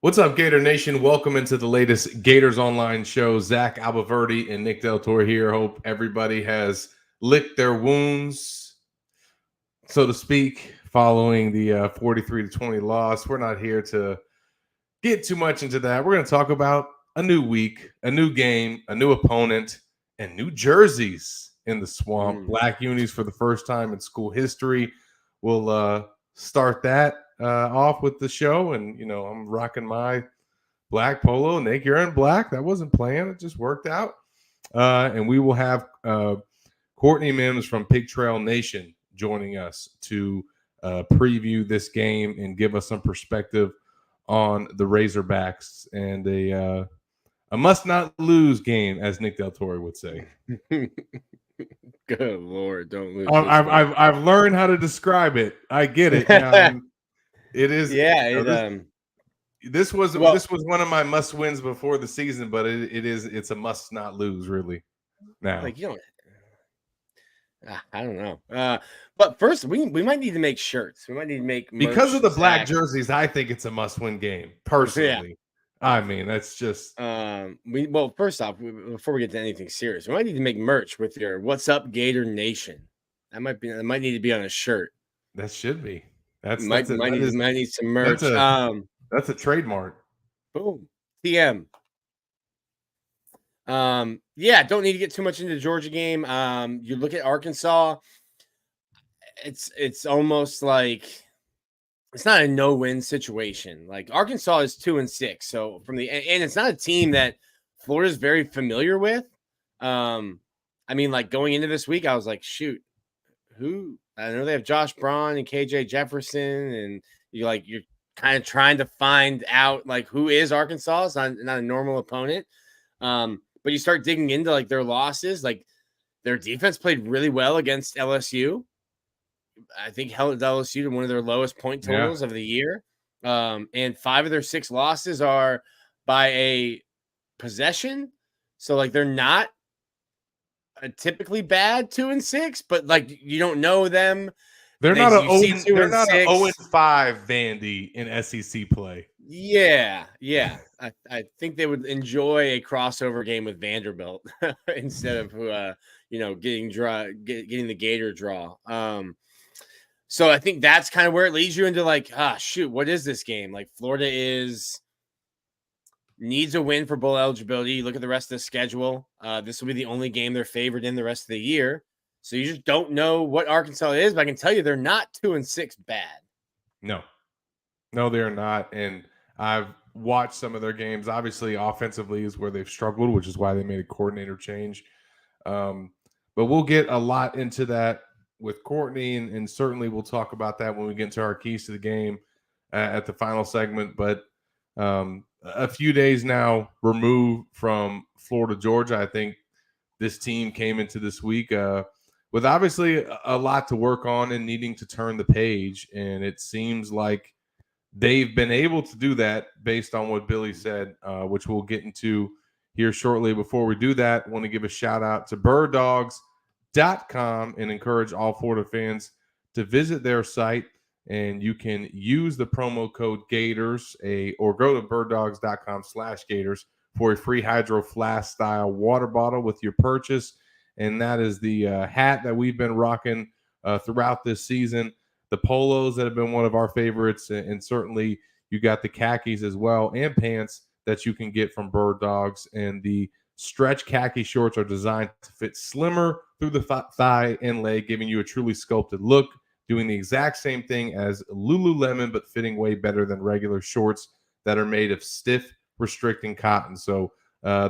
What's up, Gator Nation? Welcome into the latest Gators Online Show. Zach Albaverdi and Nick Del Toro here. Hope everybody has licked their wounds, so to speak, following the 43-20 loss. We're not here to get too much into that. We're going to talk about a new week, a new game, a new opponent, and new jerseys in the swamp. Black unis for the first time in school history. We'll start that off with the show, and I'm rocking my black polo. Nick, you're in black. That wasn't planned. It just worked out. And we will have Courtney Mims from Pig Trail Nation joining us to preview this game and give us some perspective on the Razorbacks and a must not lose game, as Nick Del Toro would say. Good Lord, don't lose. I've learned how to describe it. I get it. It is. Yeah. This was one of my must wins before the season, but it's a must not lose really now. Like I don't know. But first, we might need to make shirts. We might need to make because of the black jerseys. I think it's a must win game personally. Yeah. I mean, that's just first off, before we get to anything serious, we might need to make merch with your "What's Up Gator Nation." That might need to be on a shirt. That should be. Might need some merch. That's a trademark. Boom. TM. Don't need to get too much into the Georgia game. You look at Arkansas, it's almost like it's not a no-win situation. Like Arkansas is 2-6. So and it's not a team that Florida's very familiar with. I mean, like going into this week, I was like, shoot, who? I know they have Josh Braun and KJ Jefferson, and you're kind of trying to find out like who is Arkansas. It's not a normal opponent. But you start digging into like their losses, like their defense played really well against LSU. I think held LSU to one of their lowest point totals of the year. And 5 of their 6 losses are by a possession. So like they're not a typically bad 2-6, but like you don't know them. They're not an 0-5 Vandy in SEC play. Yeah. I think they would enjoy a crossover game with Vanderbilt instead of getting the Gator draw. So I think that's kind of where it leads you into like, what is this game? Like Florida needs a win for bowl eligibility. You look at the rest of the schedule. This will be the only game they're favored in the rest of the year. So you just don't know what Arkansas is, but I can tell you they're not 2-6 bad. No, they're not. And I've watched some of their games. Obviously, offensively is where they've struggled, which is why they made a coordinator change. But we'll get a lot into that with Courtney, and certainly we'll talk about that when we get into our keys to the game at the final segment. But a few days now removed from Florida, Georgia, I think this team came into this week with obviously a lot to work on and needing to turn the page. And it seems like they've been able to do that based on what Billy said, which we'll get into here shortly. Before we do that, I want to give a shout out to birddogs.com and encourage all Florida fans to visit their site. And you can use the promo code Gators or go to birddogs.com/Gators for a free Hydro Flask style water bottle with your purchase. And that is the hat that we've been rocking throughout this season. The polos that have been one of our favorites, and certainly you got the khakis as well, and pants that you can get from Bird Dogs. And the stretch khaki shorts are designed to fit slimmer through the thigh and leg, giving you a truly sculpted look, doing the exact same thing as Lululemon, but fitting way better than regular shorts that are made of stiff, restricting cotton. So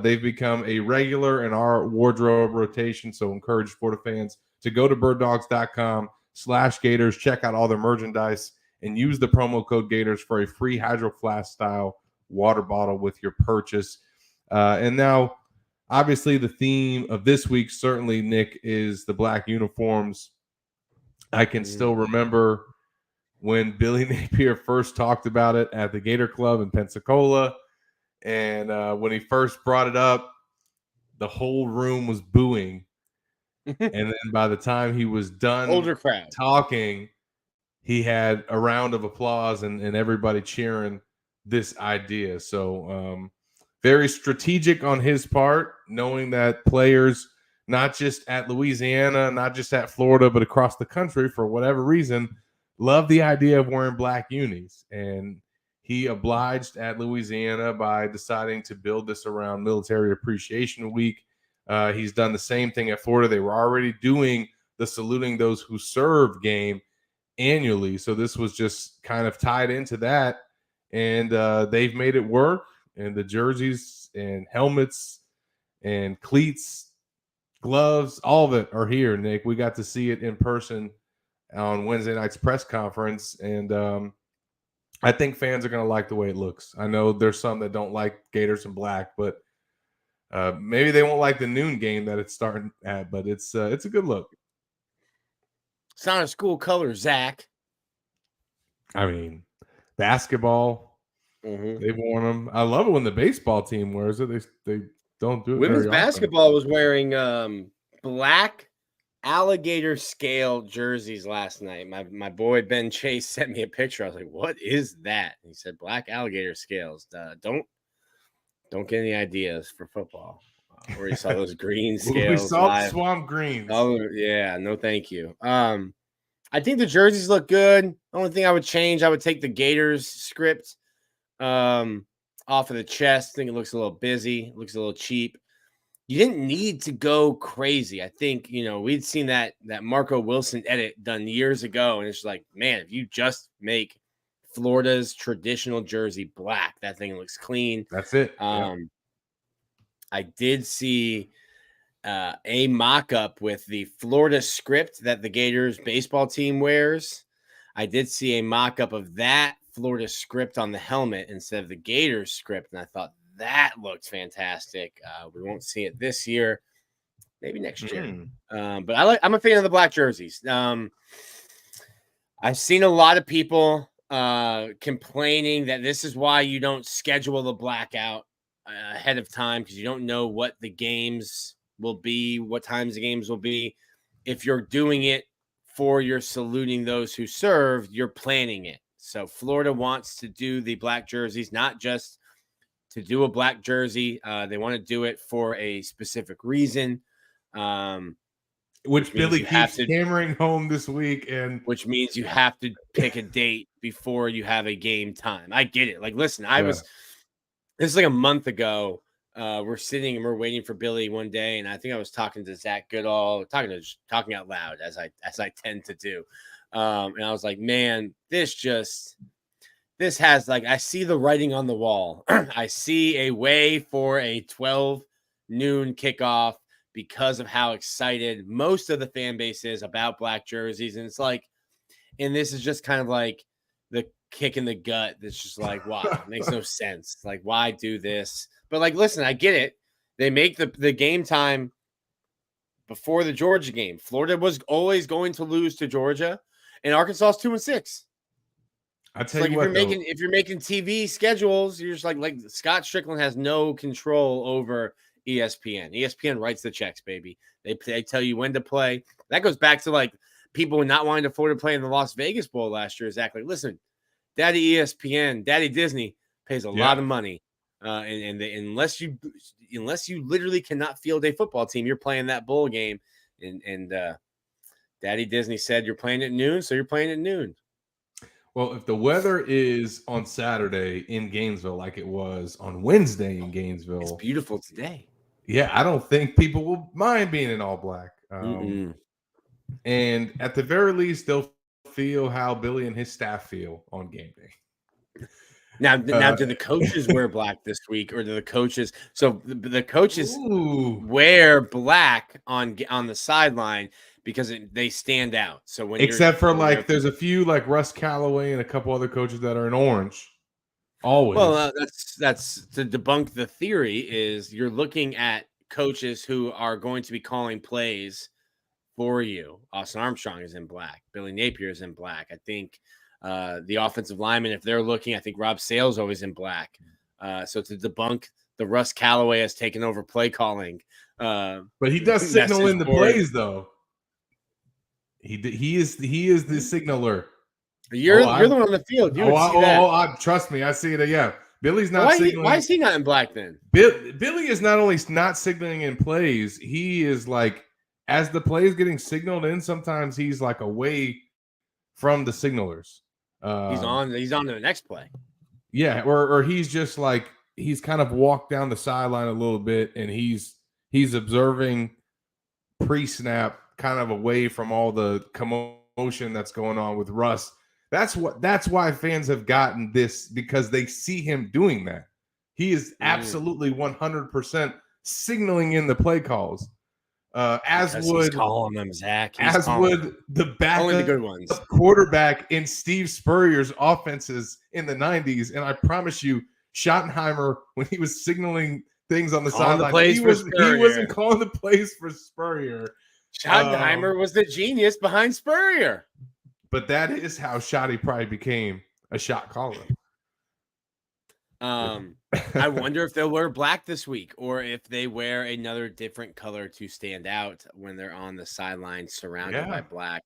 they've become a regular in our wardrobe rotation. So encourage Florida fans to go to birddogs.com/Gators, check out all their merchandise, and use the promo code Gators for a free Hydro Flask style water bottle with your purchase. And now, obviously, the theme of this week, certainly, Nick, is the black uniforms. I can still remember when Billy Napier first talked about it at the Gator Club in Pensacola. And when he first brought it up, the whole room was booing. And then by the time he was done older crowd talking, he had a round of applause and everybody cheering this idea. So very strategic on his part, knowing that players, not just at Louisiana, not just at Florida, but across the country, for whatever reason, love the idea of wearing black unis. And he obliged at Louisiana by deciding to build this around Military Appreciation Week. He's done the same thing at Florida. They were already doing the saluting those who served game annually. So this was just kind of tied into that. And they've made it work. And the jerseys and helmets and cleats, gloves, all of it are here, Nick. We got to see it in person on Wednesday night's press conference. And I think fans are going to like the way it looks. I know there's some that don't like Gators in black, but maybe they won't like the noon game that it's starting at, but it's a good look. It's not a school color, Zach. I mean, basketball, they've worn them. I love it when the baseball team wears it. They don't do it. Women's basketball was wearing black alligator scale jerseys last night. My boy Ben Chase sent me a picture. I was like, "What is that?" And he said, "Black alligator scales." Don't get any ideas for football. Where you saw those green scales. We saw the swamp greens. Oh yeah, no, thank you. I think the jerseys look good. The only thing I would change, I would take the Gators script off of the chest. I think it looks a little busy. It looks a little cheap. You didn't need to go crazy. I think, we'd seen that Marco Wilson edit done years ago, and it's like, man, if you just make Florida's traditional jersey black, that thing looks clean. That's it. I did see a mock-up with the Florida script that the Gators baseball team wears. I did see a mock-up of that Florida script on the helmet instead of the Gators script, and I thought that looked fantastic. We won't see it this year, maybe next year. But I'm a fan of the black jerseys. I've seen a lot of people complaining that this is why you don't schedule the blackout ahead of time, because you don't know what the games will be, what times the games will be. If you're doing it for your saluting those who served, you're planning it. So Florida wants to do the black jerseys, not just to do a black jersey. They want to do it for a specific reason. Which Billy keeps hammering home this week. And which means you have to pick a date before you have a game time. I get it. Like, listen, this is like a month ago. We're sitting and we're waiting for Billy one day, and I think I was talking to Zach Goodall, talking out loud as I tend to do. And I was like, man, this has, like, I see the writing on the wall. I see a way for a 12 noon kickoff because of how excited most of the fan base is about black jerseys. And it's like, and this is just kind of like the kick in the gut. That's just like, wow, it makes no sense. Like, why do this? But like, listen, I get it. They make the game time before the Georgia game. Florida was always going to lose to Georgia, and Arkansas is 2-6. I tell you what, if you're making TV schedules, you're just like Scott Strickland has no control over ESPN. ESPN writes the checks, baby. They tell you when to play. That goes back to like people not wanting to Florida play in the Las Vegas Bowl last year. Exactly. Listen, Daddy ESPN, Daddy Disney pays a lot of money, and unless you literally cannot field a football team, you're playing that bowl game. And Daddy Disney said you're playing at noon, so you're playing at noon. Well, if the weather is on Saturday in Gainesville like it was on Wednesday in Gainesville, it's beautiful today. Yeah, I don't think people will mind being in all black. And at the very least, they'll feel how Billy and his staff feel on game day. Now, do the coaches wear black this week, or do the coaches? So the coaches wear black on the sideline because they stand out. So when except for like, there's a few like Russ Calloway and a couple other coaches that are in orange. Always. Well, that's to debunk the theory. Is you're looking at coaches who are going to be calling plays for you. Austin Armstrong is in black. Billy Napier is in black. I think the offensive lineman, if they're looking, I think Rob Sale's always in black. So to debunk the Russ Calloway has taken over play calling. But he does signal in the plays, though. He is the signaler. You're the one on the field. Trust me, I see it. Yeah, Billy's not Why signaling. is he not in black then? Billy is not only not signaling in plays, he is like, as the play is getting signaled in, sometimes he's like away from the signalers. He's on to the next play. Yeah, or he's just like, he's kind of walked down the sideline a little bit, and he's observing pre-snap, kind of away from all the commotion that's going on with Russ. That's why fans have gotten this, because they see him doing that. He is absolutely 100% signaling in the play calls. As would he's calling them, Zach. As would the backup only the good ones quarterback in Steve Spurrier's offenses in the 90s. And I promise you, Schottenheimer, when he was signaling things on the sideline, he wasn't calling the plays for Spurrier. Schottenheimer was the genius behind Spurrier. But that is how Shotty probably became a shot caller. I wonder if they'll wear black this week, or if they wear another different color to stand out when they're on the sideline surrounded by black.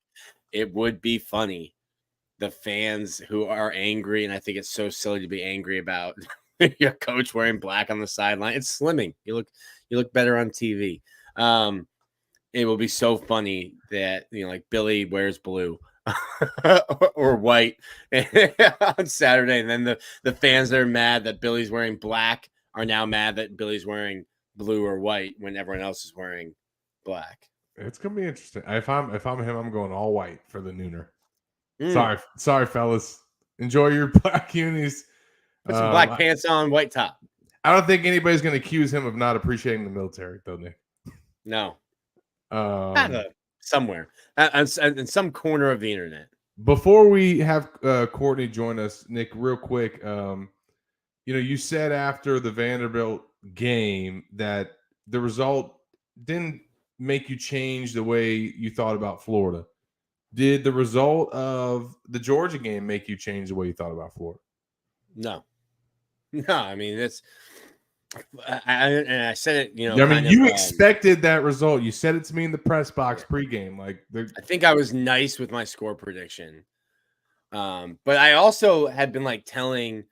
It would be funny. The fans who are angry, and I think it's so silly to be angry about your coach wearing black on the sideline. It's slimming. You look better on TV. It will be so funny that, like Billy wears blue or white on Saturday, and then the fans that are mad that Billy's wearing black are now mad that Billy's wearing blue or white when everyone else is wearing black. It's gonna be interesting. If I'm him, I'm going all white for the nooner. Sorry, fellas. Enjoy your black unis. Put some black pants on, white top. I don't think anybody's gonna accuse him of not appreciating the military, though, Nick. No. Somewhere in some corner of the internet. Before we have Courtney join us, Nick, real quick, you said after the Vanderbilt game that the result didn't make you change the way you thought about Florida. Did the result of the Georgia game make you change the way you thought about Florida? No. I mean, it's. I said it, you expected that result. You said it to me in the press box pregame. I think I was nice with my score prediction. But I also had been telling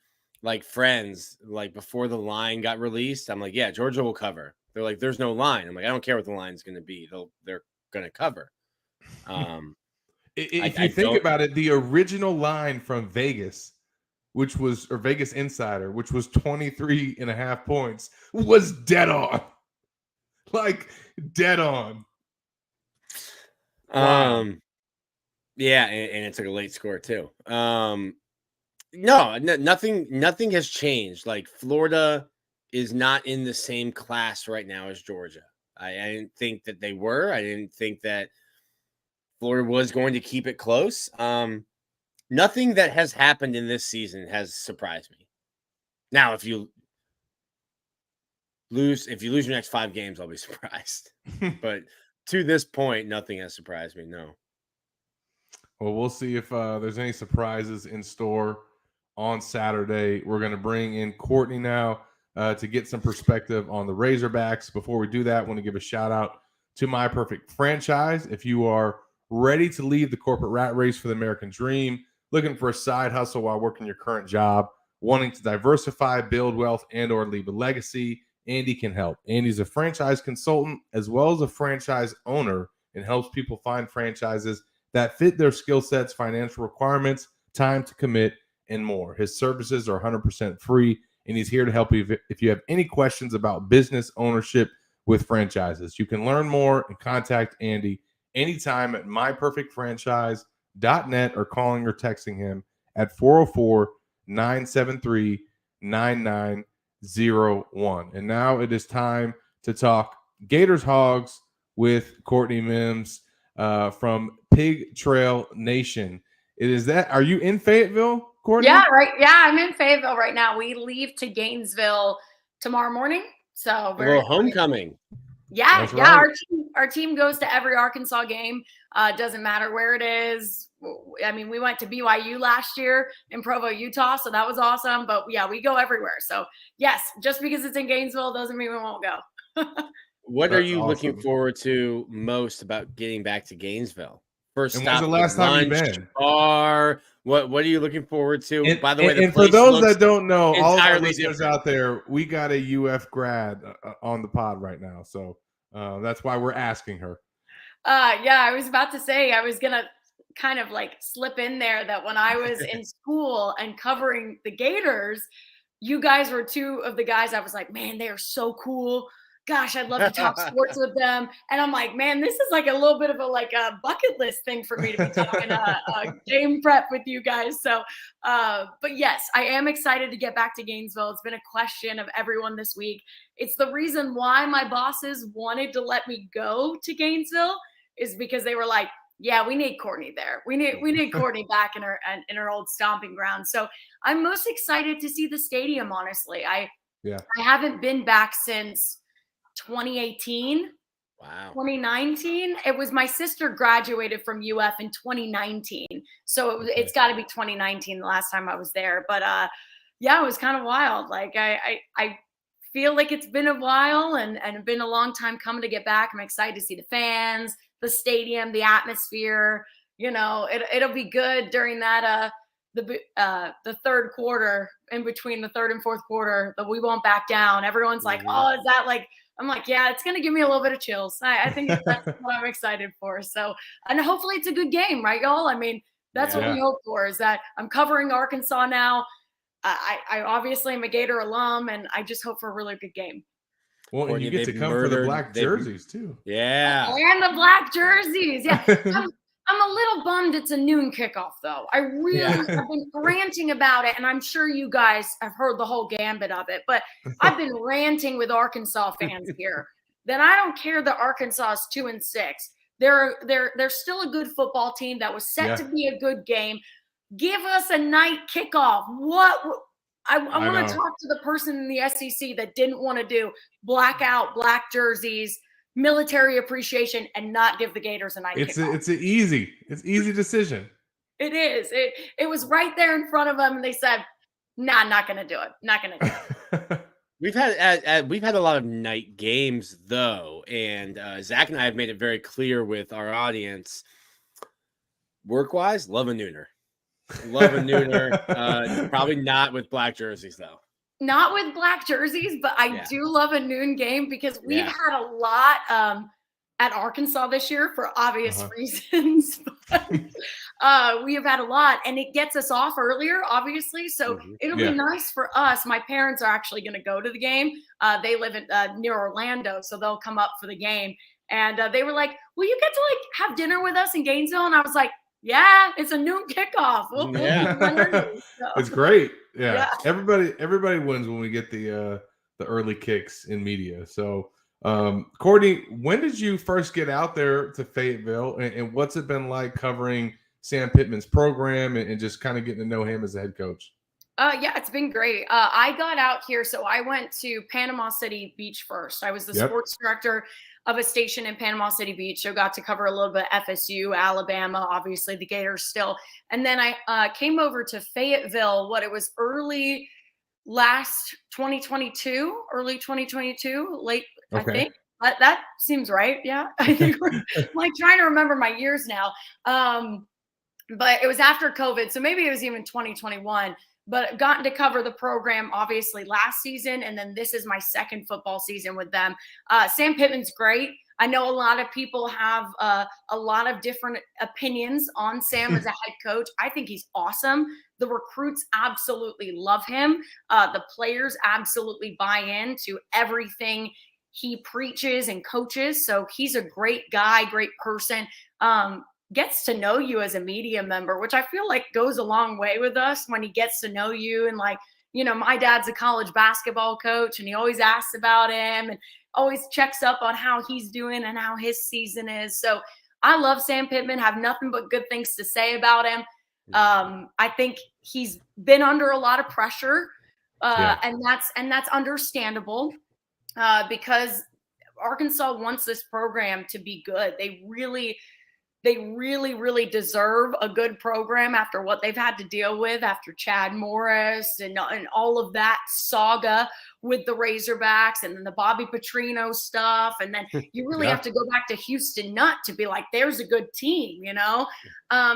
friends, before the line got released, I'm like, yeah, Georgia will cover. They're like, there's no line. I'm like, I don't care what the line's going to be. They're going to cover. If you think about it, the original line from Vegas, Vegas Insider, which was 23.5 points, was dead on. Dead on. Yeah, and it took a late score too. Nothing has changed. Florida is not in the same class right now as Georgia. I didn't think that they were. I didn't think that Florida was going to keep it close. Nothing that has happened in this season has surprised me. Now, if you lose your next 5 games, I'll be surprised. But to this point, nothing has surprised me. No. Well, we'll see if there's any surprises in store on Saturday. We're going to bring in Courtney now to get some perspective on the Razorbacks. Before we do that, I want to give a shout out to My Perfect Franchise. If you are ready to leave the corporate rat race for the American dream, looking for a side hustle while working your current job, wanting to diversify, build wealth, and or leave a legacy, Andy can help. Andy's a franchise consultant as well as a franchise owner, and helps people find franchises that fit their skill sets, financial requirements, time to commit, and more. His services are 100% free, and he's here to help you if you have any questions about business ownership with franchises. You can learn more and contact Andy anytime at myperfectfranchise.net or calling or texting him at 404-973-9901. And now it is time to talk Gators Hogs with Courtney Mims from Pig Trail Nation. Are you in Fayetteville, Courtney? Yeah, right. Yeah, I'm in Fayetteville right now. We leave to Gainesville tomorrow morning. So we're homecoming. Yeah, That's yeah. right. Our team goes to every Arkansas game. Doesn't matter where it is. I mean, we went to BYU last year in Provo, Utah, so that was awesome. But yeah, we go everywhere. So yes, just because it's in Gainesville doesn't mean we won't go. What are you looking forward to most about getting back to Gainesville First And stop, when's the last time you've lunch, been? bar. What are you looking forward to? And, By the way, and for those that don't know, all of our listeners different. out there, we got a UF grad on the pod right now, so that's why we're asking her. Yeah, I was about to say I was gonna kind of like slip in there that when I was in school and covering the Gators, you guys were two of the guys I was like, man, they are so cool. Gosh, I'd love to talk sports with them. And I'm like, man, this is like a little bit of a bucket list thing for me to be talking game prep with you guys. So, but yes, I am excited to get back to Gainesville. It's been a question of everyone this week. It's the reason why my bosses wanted to let me go to Gainesville is because they were like, yeah, we need Courtney there. We need Courtney back in her old stomping ground. So I'm most excited to see the stadium, honestly. I haven't been back since 2018. Wow. 2019. It was my sister graduated from UF in 2019. So it's got to be 2019 the last time I was there. But yeah, it was kind of wild. Like I feel like it's been a while and been a long time coming to get back. I'm excited to see the fans, the stadium, the atmosphere. You know, it'll be good during that the third quarter, in between the third and fourth quarter, that we won't back down. Everyone's like, oh, is that like, I'm like, yeah, it's going to give me a little bit of chills. I think that's what I'm excited for. So, and hopefully it's a good game, right, y'all? I mean, that's what we hope for, is that I'm covering Arkansas now. I obviously am a Gator alum, and I just hope for a really good game. Well, and you get to come for the black jerseys too. Yeah. And the black jerseys. Yeah. I'm a little bummed it's a noon kickoff, though. I really have been ranting about it, and I'm sure you guys have heard the whole gambit of it, but I've been ranting with Arkansas fans here that I don't care that Arkansas is 2-6. They're still a good football team that was set to be a good game. Give us a night kickoff. I want to talk to the person in the SEC that didn't want to do blackout, black jerseys, military appreciation, and not give the Gators a night kickoff. It's an easy decision. It is. It was right there in front of them, and they said, "Nah, not going to do it. Not going to do it." We've had a lot of night games though, and Zach and I have made it very clear with our audience. Work-wise, love a nooner. Love a nooner. Probably not with black jerseys though. Not with black jerseys, but I do love a noon game because we've had a lot at Arkansas this year for obvious reasons. We have had a lot, and it gets us off earlier, obviously. So it'll be nice for us. My parents are actually going to go to the game. They live near Orlando, so they'll come up for the game. And they were like, "Will you get to like have dinner with us in Gainesville?" And I was like, yeah, it's a noon kickoff. It's great. Yeah. Everybody wins when we get the early kicks in media. So, Courtney, when did you first get out there to Fayetteville, and what's it been like covering Sam Pittman's program and just kind of getting to know him as a head coach? Yeah, it's been great. I got out here, so I went to Panama City Beach first. I was the sports director of a station in Panama City Beach, so got to cover a little bit of FSU, Alabama, obviously the Gators still. And then I came over to Fayetteville, early 2022, late, I think. That seems right. Yeah, I think we're like trying to remember my years now. But it was after COVID, so maybe it was even 2021. But gotten to cover the program obviously last season, and then this is my second football season with them. Sam Pittman's great. I know a lot of people have a lot of different opinions on Sam as a head coach. I think he's awesome. The recruits absolutely love him. The players absolutely buy into everything he preaches and coaches. So he's a great guy, great person. Gets to know you as a media member, which I feel like goes a long way with us when he gets to know you. And like, you know, my dad's a college basketball coach, and he always asks about him and always checks up on how he's doing and how his season is. So I love Sam Pittman, have nothing but good things to say about him. I think he's been under a lot of pressure, and that's understandable because Arkansas wants this program to be good. They really deserve a good program after what they've had to deal with after Chad Morris and all of that saga with the Razorbacks, and then the Bobby Petrino stuff. And then you really have to go back to Houston Nutt to be like, there's a good team, you know?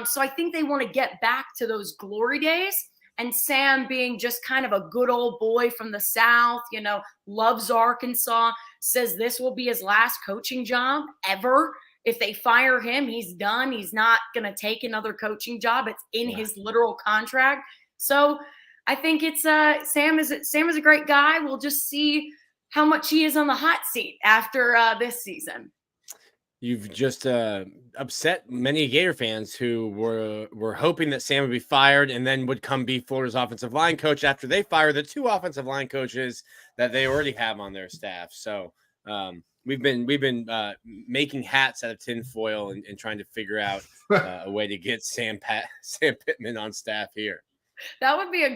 So I think they want to get back to those glory days. And Sam, being just kind of a good old boy from the South, you know, loves Arkansas, says this will be his last coaching job ever. If they fire him, he's done. He's not going to take another coaching job. It's in his literal contract. So I think it's Sam is a great guy. We'll just see how much he is on the hot seat after this season. You've just upset many Gator fans who were hoping that Sam would be fired and then would come be Florida's offensive line coach after they fire the 2 offensive line coaches that they already have on their staff. So we've been making hats out of tinfoil and trying to figure out a way to get Sam Pittman on staff here. That would be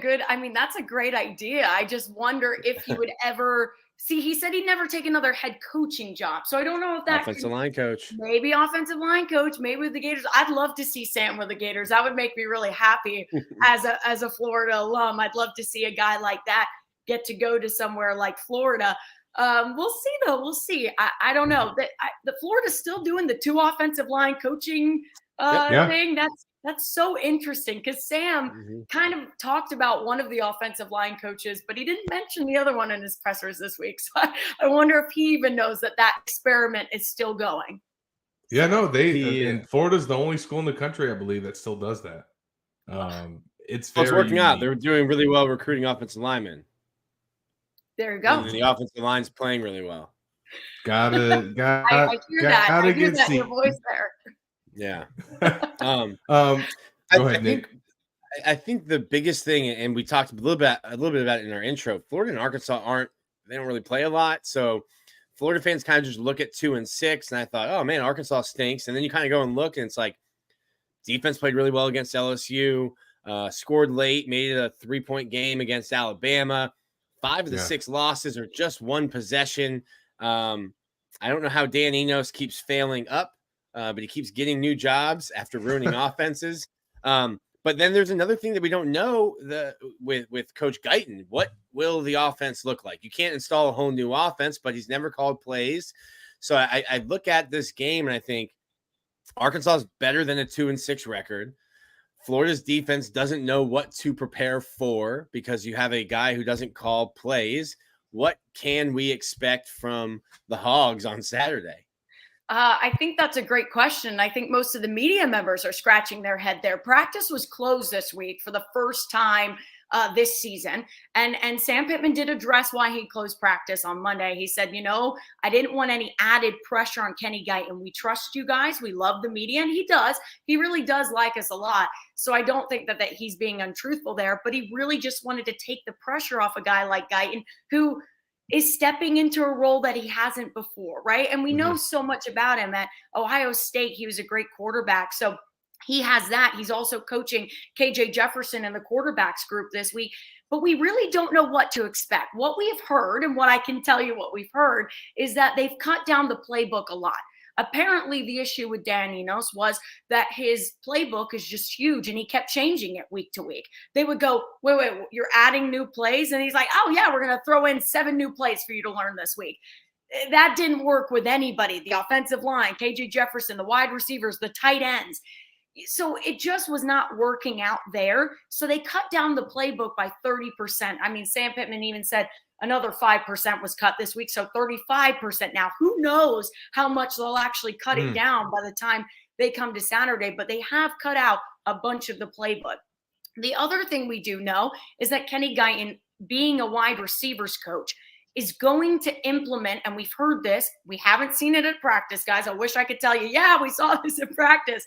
that's a great idea. I just wonder if he would ever see. He said he'd never take another head coaching job. So I don't know if that offensive line coach, maybe offensive line coach, maybe with the Gators. I'd love to see Sam with the Gators. That would make me really happy as a Florida alum. I'd love to see a guy like that get to go to somewhere like Florida. We'll see though. We'll see. I don't know. The Florida's still doing the 2 offensive line coaching thing. That's so interesting because Sam kind of talked about one of the offensive line coaches, but he didn't mention the other one in his pressers this week. So I wonder if he even knows that experiment is still going. Yeah, no, and Florida's the only school in the country, I believe, that still does that. It's working out. They're doing really well recruiting offensive linemen. There you go. And the offensive line's playing really well. I hear that. I hear that in your voice there. Yeah. Go ahead, Nick. I think the biggest thing, and we talked a little bit about it in our intro, Florida and Arkansas they don't really play a lot. So Florida fans kind of just look at 2 and 6. And I thought, oh man, Arkansas stinks. And then you kind of go and look and it's like defense played really well against LSU, scored late, made it a 3-point game against Alabama. 5 of the 6 losses are just 1 possession. I don't know how Dan Enos keeps failing up. But he keeps getting new jobs after ruining offenses. But then there's another thing that we don't know with Coach Guyton. What will the offense look like? You can't install a whole new offense, but he's never called plays. So I look at this game and I think Arkansas is better than a 2 and 6 record. Florida's defense doesn't know what to prepare for because you have a guy who doesn't call plays. What can we expect from the Hogs on Saturday? I think that's a great question. I think most of the media members are scratching their head there. Practice was closed this week for the first time this season. And Sam Pittman did address why he closed practice on Monday. He said, I didn't want any added pressure on Kenny Guyton. We trust you guys. We love the media. And he does. He really does like us a lot. So I don't think that he's being untruthful there. But he really just wanted to take the pressure off a guy like Guyton, who is stepping into a role that he hasn't before, right? And we know so much about him. At Ohio State, he was a great quarterback. So he has that. He's also coaching KJ Jefferson in the quarterbacks group this week. But we really don't know what to expect. What we've heard, and what I can tell you what we've heard, is that they've cut down the playbook a lot. Apparently, the issue with Dan Enos was that his playbook is just huge, and he kept changing it week to week. They would go, wait, you're adding new plays? And he's like, oh, yeah, we're going to throw in 7 new plays for you to learn this week. That didn't work with anybody. The offensive line, KJ Jefferson, the wide receivers, the tight ends. So it just was not working out there. So they cut down the playbook by 30%. I mean, Sam Pittman even said another 5% was cut this week. So 35% now. Who knows how much they'll actually cut it down by the time they come to Saturday. But they have cut out a bunch of the playbook. The other thing we do know is that Kenny Guyton, being a wide receivers coach, is going to implement, and we've heard this. We haven't seen it at practice, guys. I wish I could tell you, yeah, we saw this in practice.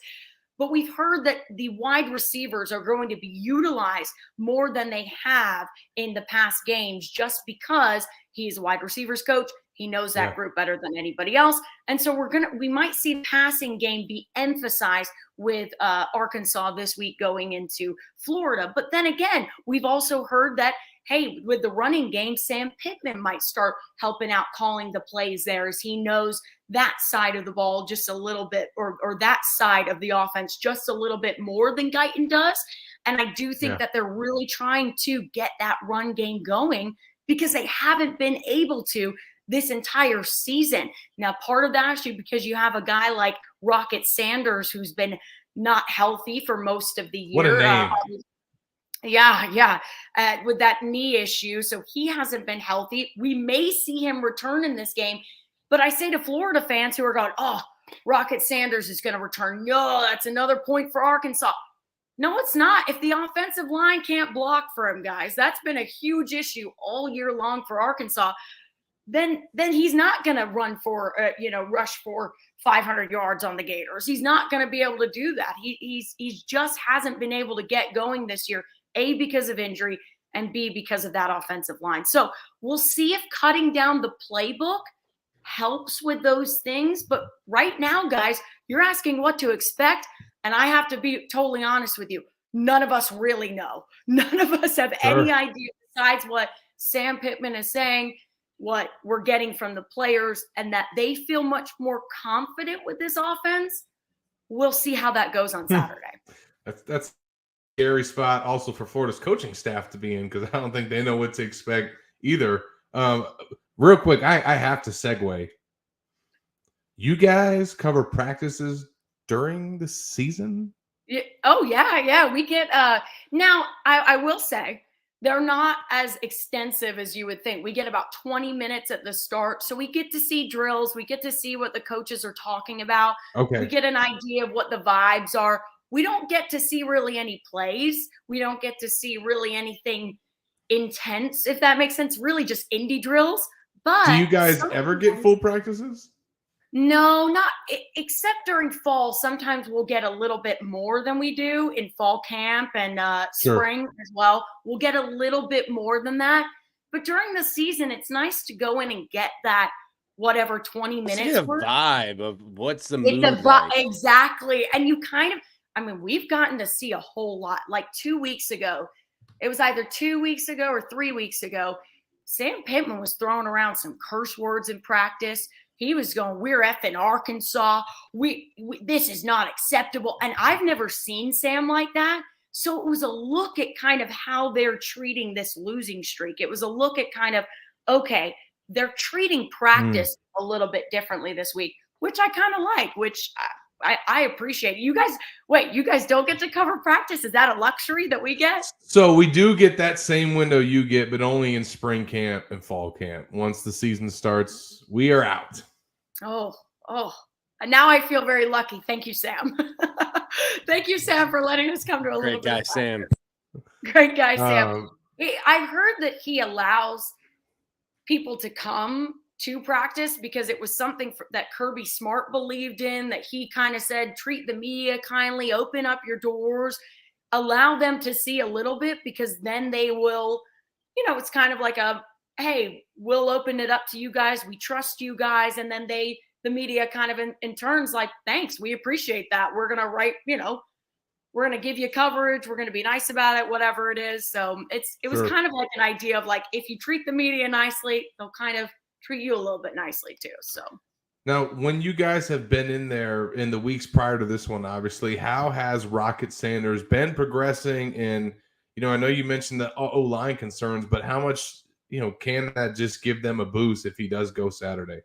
But we've heard that the wide receivers are going to be utilized more than they have in the past games just because he's a wide receivers coach. He knows that group better than anybody else. And so we might see the passing game be emphasized with Arkansas this week going into Florida. But then again, we've also heard that, hey, with the running game, Sam Pittman might start helping out calling the plays there as he knows that side of the ball just a little bit, or that side of the offense just a little bit more than Guyton does. And I do think that they're really trying to get that run game going because they haven't been able to this entire season. Now, part of that is because you have a guy like Rocket Sanders who's been not healthy for most of the year. What a name. With that knee issue. So he hasn't been healthy. We may see him return in this game. But I say to Florida fans who are going, oh, Rocket Sanders is going to return. No, that's another point for Arkansas. No, it's not. If the offensive line can't block for him, guys, that's been a huge issue all year long for Arkansas. Then he's not going to run for, rush for 500 yards on the Gators. He's not going to be able to do that. He's just hasn't been able to get going this year, A, because of injury, and B, because of that offensive line. So we'll see if cutting down the playbook helps with those things. But right now, guys, you're asking what to expect. And I have to be totally honest with you. None of us really know. None of us have any idea besides what Sam Pittman is saying, what we're getting from the players, and that they feel much more confident with this offense. We'll see how that goes on Saturday. That's a scary spot also for Florida's coaching staff to be in, because I don't think they know what to expect either. Real quick, I have to segue. You guys cover practices during the season? Yeah. Oh, yeah. We get now I will say they're not as extensive as you would think. We get about 20 minutes at the start. So we get to see drills. We get to see what the coaches are talking about. Okay. We get an idea of what the vibes are. We don't get to see really any plays. We don't get to see really anything intense, if that makes sense. Really just indie drills. But do you guys ever get full practices? No, not except during fall. Sometimes we'll get a little bit more than we do in fall camp and spring as well. We'll get a little bit more than that. But during the season, it's nice to go in and get that whatever 20 minutes. It's a vibe of what's the mood like. Exactly. And you kind of, we've gotten to see a whole lot. Like 2 weeks ago, it was either 2 weeks ago or 3 weeks ago, Sam Pittman was throwing around some curse words in practice. He was going, we're effing Arkansas. We this is not acceptable. And I've never seen Sam like that. So it was a look at kind of how they're treating this losing streak. It was a look at kind of, okay, they're treating practice a little bit differently this week, which I kind of like, which I appreciate. You guys don't get to cover practice. Is that a luxury that we get? So we do get that same window you get, but only in spring camp and fall camp. Once the season starts, we are out. Oh. And now I feel very lucky. Thank you, Sam. Thank you, Sam, for letting us come to a little bit. Great guy, Sam. Great guy, Sam. I've heard that he allows people to come to practice because it was something that Kirby Smart believed in, that he kind of said, treat the media kindly, open up your doors, allow them to see a little bit, because then they will, it's kind of like hey, we'll open it up to you guys. We trust you guys. And then the media kind of in turns like, thanks, we appreciate that. We're going to write, we're going to give you coverage. We're going to be nice about it, whatever it is. So it was kind of like an idea of like, if you treat the media nicely, they'll kind of treat you a little bit nicely too. So now, when you guys have been in there in the weeks prior to this one, obviously, how has Rocket Sanders been progressing? And, I know you mentioned the O-line concerns, but how much, can that just give them a boost if he does go Saturday?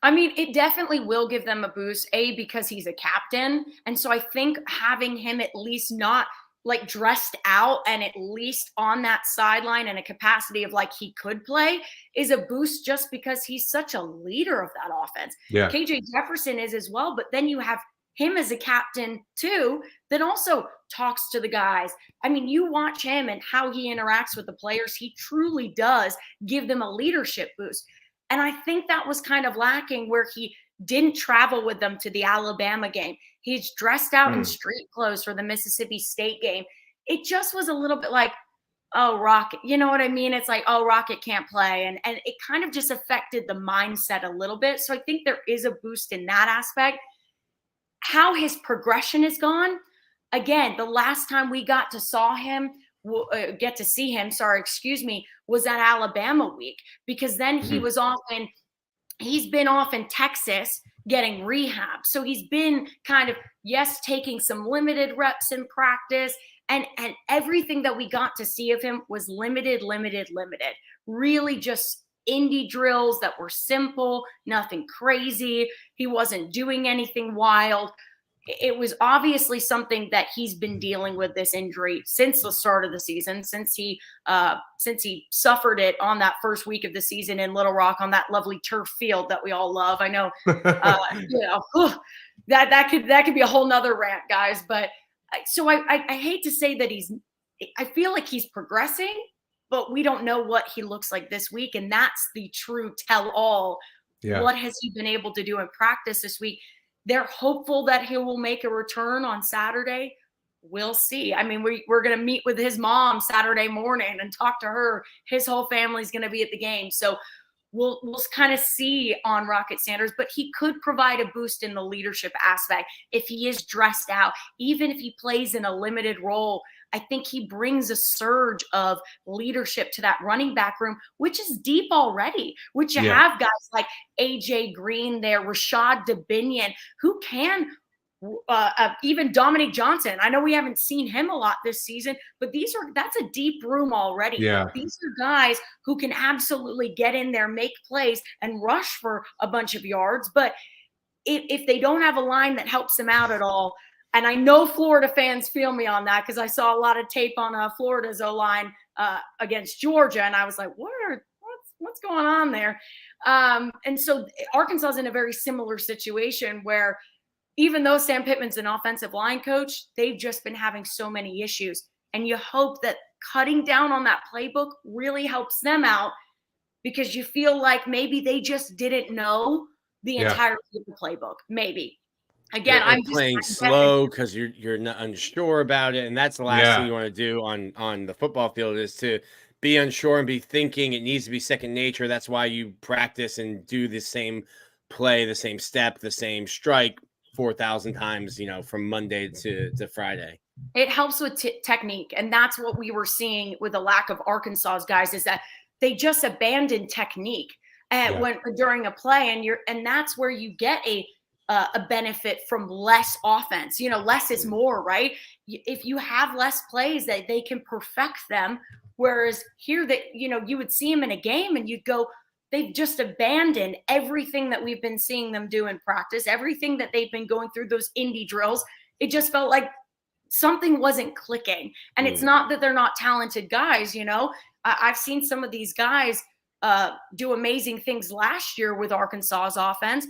It definitely will give them a boost, because he's a captain. And so I think having him at least not like dressed out and at least on that sideline in a capacity of like he could play is a boost, just because he's such a leader of that offense. Yeah. KJ Jefferson is as well, but then you have him as a captain too, that also talks to the guys. You watch him and how he interacts with the players. He truly does give them a leadership boost. And I think that was kind of lacking where he didn't travel with them to the Alabama game. He's dressed out in street clothes for the Mississippi State game. It just was a little bit like, oh, Rocket, you know what I mean? It's like, oh, Rocket can't play. And it kind of just affected the mindset a little bit. So I think there is a boost in that aspect. How his progression has gone, again, the last time we got to see him, was at Alabama week, because then he's been off in Texas getting rehab. So he's been kind of, taking some limited reps in practice And everything that we got to see of him was limited. Really just indie drills that were simple, nothing crazy. He wasn't doing anything wild. It was obviously something that he's been dealing with, this injury, since the start of the season, since he suffered it on that first week of the season in Little Rock on that lovely turf field that we all love. I know, that could be a whole nother rant, guys. But so I hate to say that I feel like he's progressing, but we don't know what he looks like this week. And that's the true tell-all. Yeah. What has he been able to do in practice this week? They're hopeful that he will make a return on Saturday. We'll see. I mean, we're going to meet with his mom Saturday morning and talk to her. His whole family's going to be at the game. So we'll kind of see on Rocket Sanders, but he could provide a boost in the leadership aspect if he is dressed out, even if he plays in a limited role. I think he brings a surge of leadership to that running back room, which is deep already, which you have guys like AJ Green there, Rashad Dubinion, who can even Dominic Johnson. I know we haven't seen him a lot this season, but that's a deep room already. Yeah. These are guys who can absolutely get in there, make plays, and rush for a bunch of yards. But if they don't have a line that helps them out at all, and I know Florida fans feel me on that because I saw a lot of tape on Florida's O-line against Georgia, and I was like, what's going on there? And so Arkansas is in a very similar situation where even though Sam Pittman's an offensive line coach, they've just been having so many issues. And you hope that cutting down on that playbook really helps them out because you feel like maybe they just didn't know the entirety of the playbook, maybe. Again, I'm playing slow because you're not unsure about it, and that's the last thing you want to do on the football field is to be unsure and be thinking it needs to be second nature. That's why you practice and do the same play, the same step, the same strike 4,000 times, from Monday to Friday. It helps with technique, and that's what we were seeing with the lack of Arkansas's guys is that they just abandoned technique during a play, and that's where you get a benefit from less offense. Less is more, right? If you have less plays, that they can perfect them. Whereas here that, you would see them in a game and you'd go, they've just abandoned everything that we've been seeing them do in practice, everything that they've been going through, those indie drills. It just felt like something wasn't clicking. And it's not that they're not talented guys, I've seen some of these guys do amazing things last year with Arkansas's offense.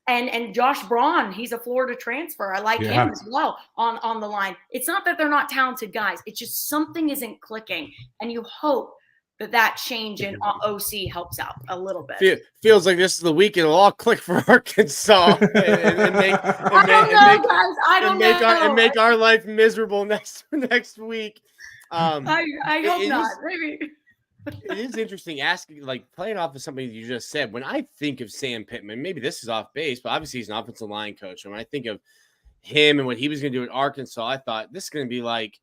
And Josh Braun, he's a Florida transfer. I like him as well on the line. It's not that they're not talented guys. It's just something isn't clicking. And you hope that change in OC helps out a little bit. Feels like this is the week it'll all click for Arkansas and make our life miserable next week. I hope not. Maybe. It is interesting playing off of something you just said. When I think of Sam Pittman, maybe this is off base, but obviously he's an offensive line coach. And when I think of him and what he was going to do at Arkansas, I thought this is going to be like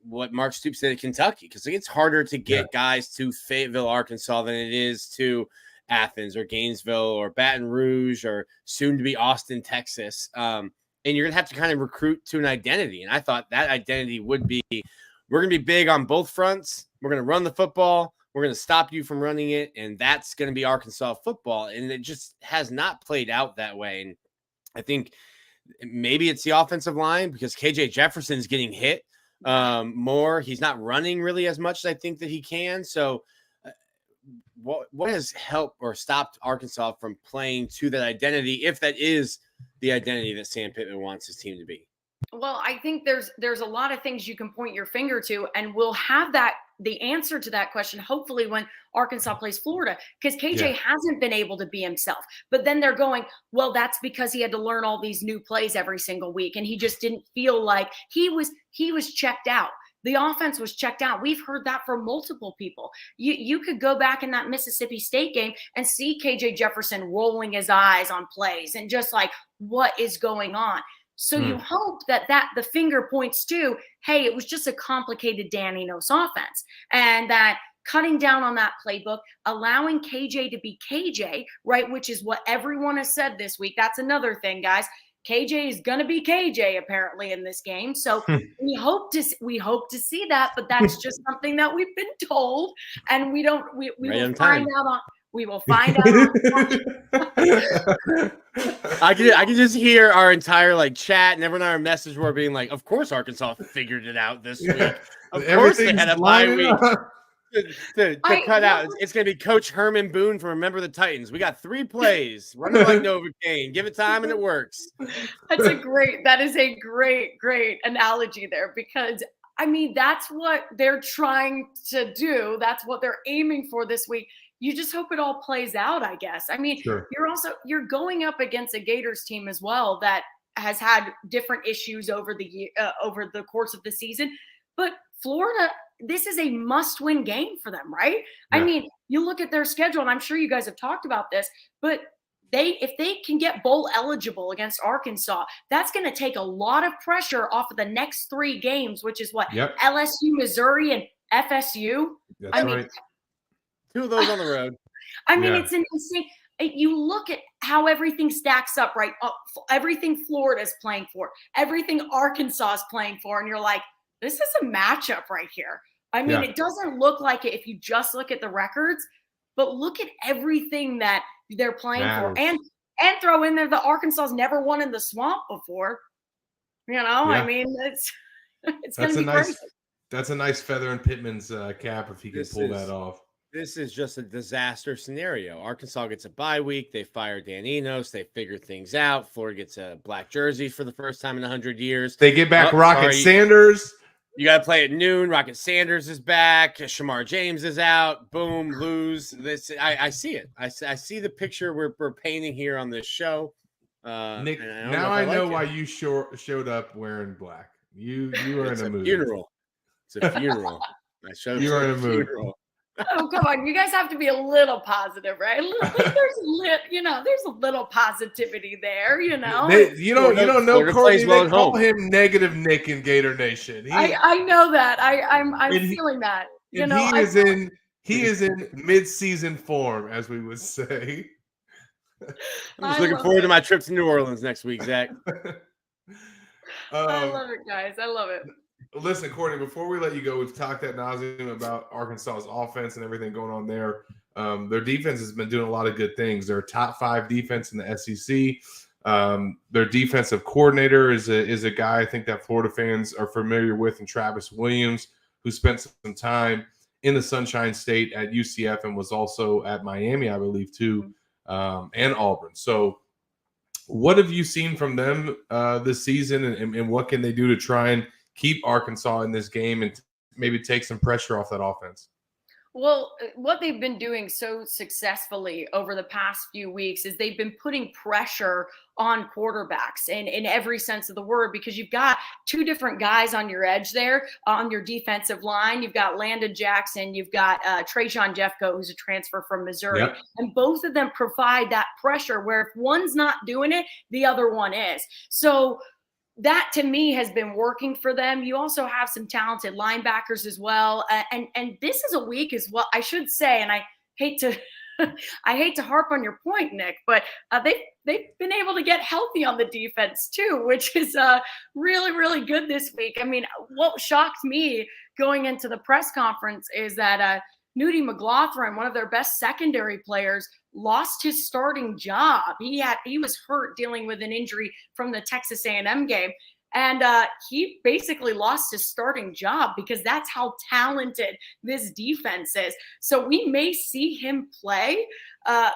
what Mark Stoops did at Kentucky, because it's harder to get guys to Fayetteville, Arkansas than it is to Athens or Gainesville or Baton Rouge or soon to be Austin, Texas. And you're going to have to kind of recruit to an identity. And I thought that identity would be, we're going to be big on both fronts. We're going to run the football. We're going to stop you from running it. And that's going to be Arkansas football. And it just has not played out that way. And I think maybe it's the offensive line because KJ Jefferson's getting hit more. He's not running really as much as I think that he can. So what has helped or stopped Arkansas from playing to that identity, if that is the identity that Sam Pittman wants his team to be? Well, I think there's a lot of things you can point your finger to, and we'll have the answer to that question hopefully when Arkansas plays Florida, because KJ hasn't been able to be himself. But then they're going, well, that's because he had to learn all these new plays every single week, and he just didn't feel like he was checked out. The offense was checked out. We've heard that from multiple people. You could go back in that Mississippi State game and see KJ Jefferson rolling his eyes on plays and just like, what is going on? So you hope that the finger points to, hey, it was just a complicated Dan Enos offense, and that cutting down on that playbook, allowing KJ to be KJ, right, which is what everyone has said this week. That's another thing, guys. KJ is going to be KJ apparently in this game. So we hope to see that, but that's just something that we've been told, and we will find out on. We will find out. I can just hear our entire like chat and everyone on our message board being like, "Of course, Arkansas figured it out this week. Of course, they had a bye week to cut out. It's going to be Coach Herman Boone from Remember the Titans. We got 3 plays. Run it like Novocaine. Give it time, and it works." That is a great analogy there, because I mean that's what they're trying to do. That's what they're aiming for this week. You just hope it all plays out, I guess. I mean, sure. You're going up against a Gators team as well that has had different issues over the year, over the course of the season. But Florida, this is a must-win game for them, right? Yeah. I mean, you look at their schedule, and I'm sure you guys have talked about this, but if they can get bowl eligible against Arkansas, that's going to take a lot of pressure off of the next 3 games, which is what? Yep. LSU, Missouri, and FSU. That's right. 2 of those on the road. I mean, it's insane. You look at how everything stacks up, right? Everything Florida is playing for, everything Arkansas is playing for, and you're like, this is a matchup right here. I mean, it doesn't look like it if you just look at the records, but look at everything that they're playing for, and throw in there the Arkansas's never won in the swamp before. I mean, it's going to be crazy. That's a nice feather in Pittman's cap if he can pull that off. This is just a disaster scenario. Arkansas gets a bye week. They fire Dan Enos. They figure things out. Florida gets a black jersey for the first time in 100 years. They get back Rocket Sanders. You got to play at noon. Rocket Sanders is back. Shamar James is out. Boom, lose. This I see it. I see the picture we're painting here on this show. Nick, now I know why you showed up wearing black. You were in a mood. Funeral. It's a funeral. You were in a mood. Oh, come on. You guys have to be a little positive, right? There's a little positivity there, you know. You don't know Courtney. They call him Negative Nick in Gator Nation. I know that. I'm feeling that. He is in mid-season form, as we would say. I'm just looking forward to my trip to New Orleans next week, Zach. I love it, guys. I love it. Listen, Courtney, before we let you go, we've talked ad nauseum about Arkansas's offense and everything going on there. Their defense has been doing a lot of good things. They're a top 5 defense in the SEC. Their defensive coordinator is a guy I think that Florida fans are familiar with, and Travis Williams, who spent some time in the Sunshine State at UCF and was also at Miami, I believe, too, and Auburn. So what have you seen from them this season, and what can they do to try and keep Arkansas in this game and maybe take some pressure off that offense? Well, what they've been doing so successfully over the past few weeks is they've been putting pressure on quarterbacks in every sense of the word, because you've got 2 different guys on your edge there on your defensive line. You've got Landon Jackson. You've got Trayshawn Jeffco, who's a transfer from Missouri. Yep. And both of them provide that pressure where if one's not doing it, the other one is. So that to me has been working for them. You also have some talented linebackers as well. And this is a week as well, I should say, and I hate to harp on your point, Nick, but they've been able to get healthy on the defense too, which is really, really good this week. I mean, what shocked me going into the press conference is that Nudie McLaughlin, one of their best secondary players, lost his starting job. He was hurt dealing with an injury from the Texas A&M game, and he basically lost his starting job because that's how talented this defense is. So we may see him play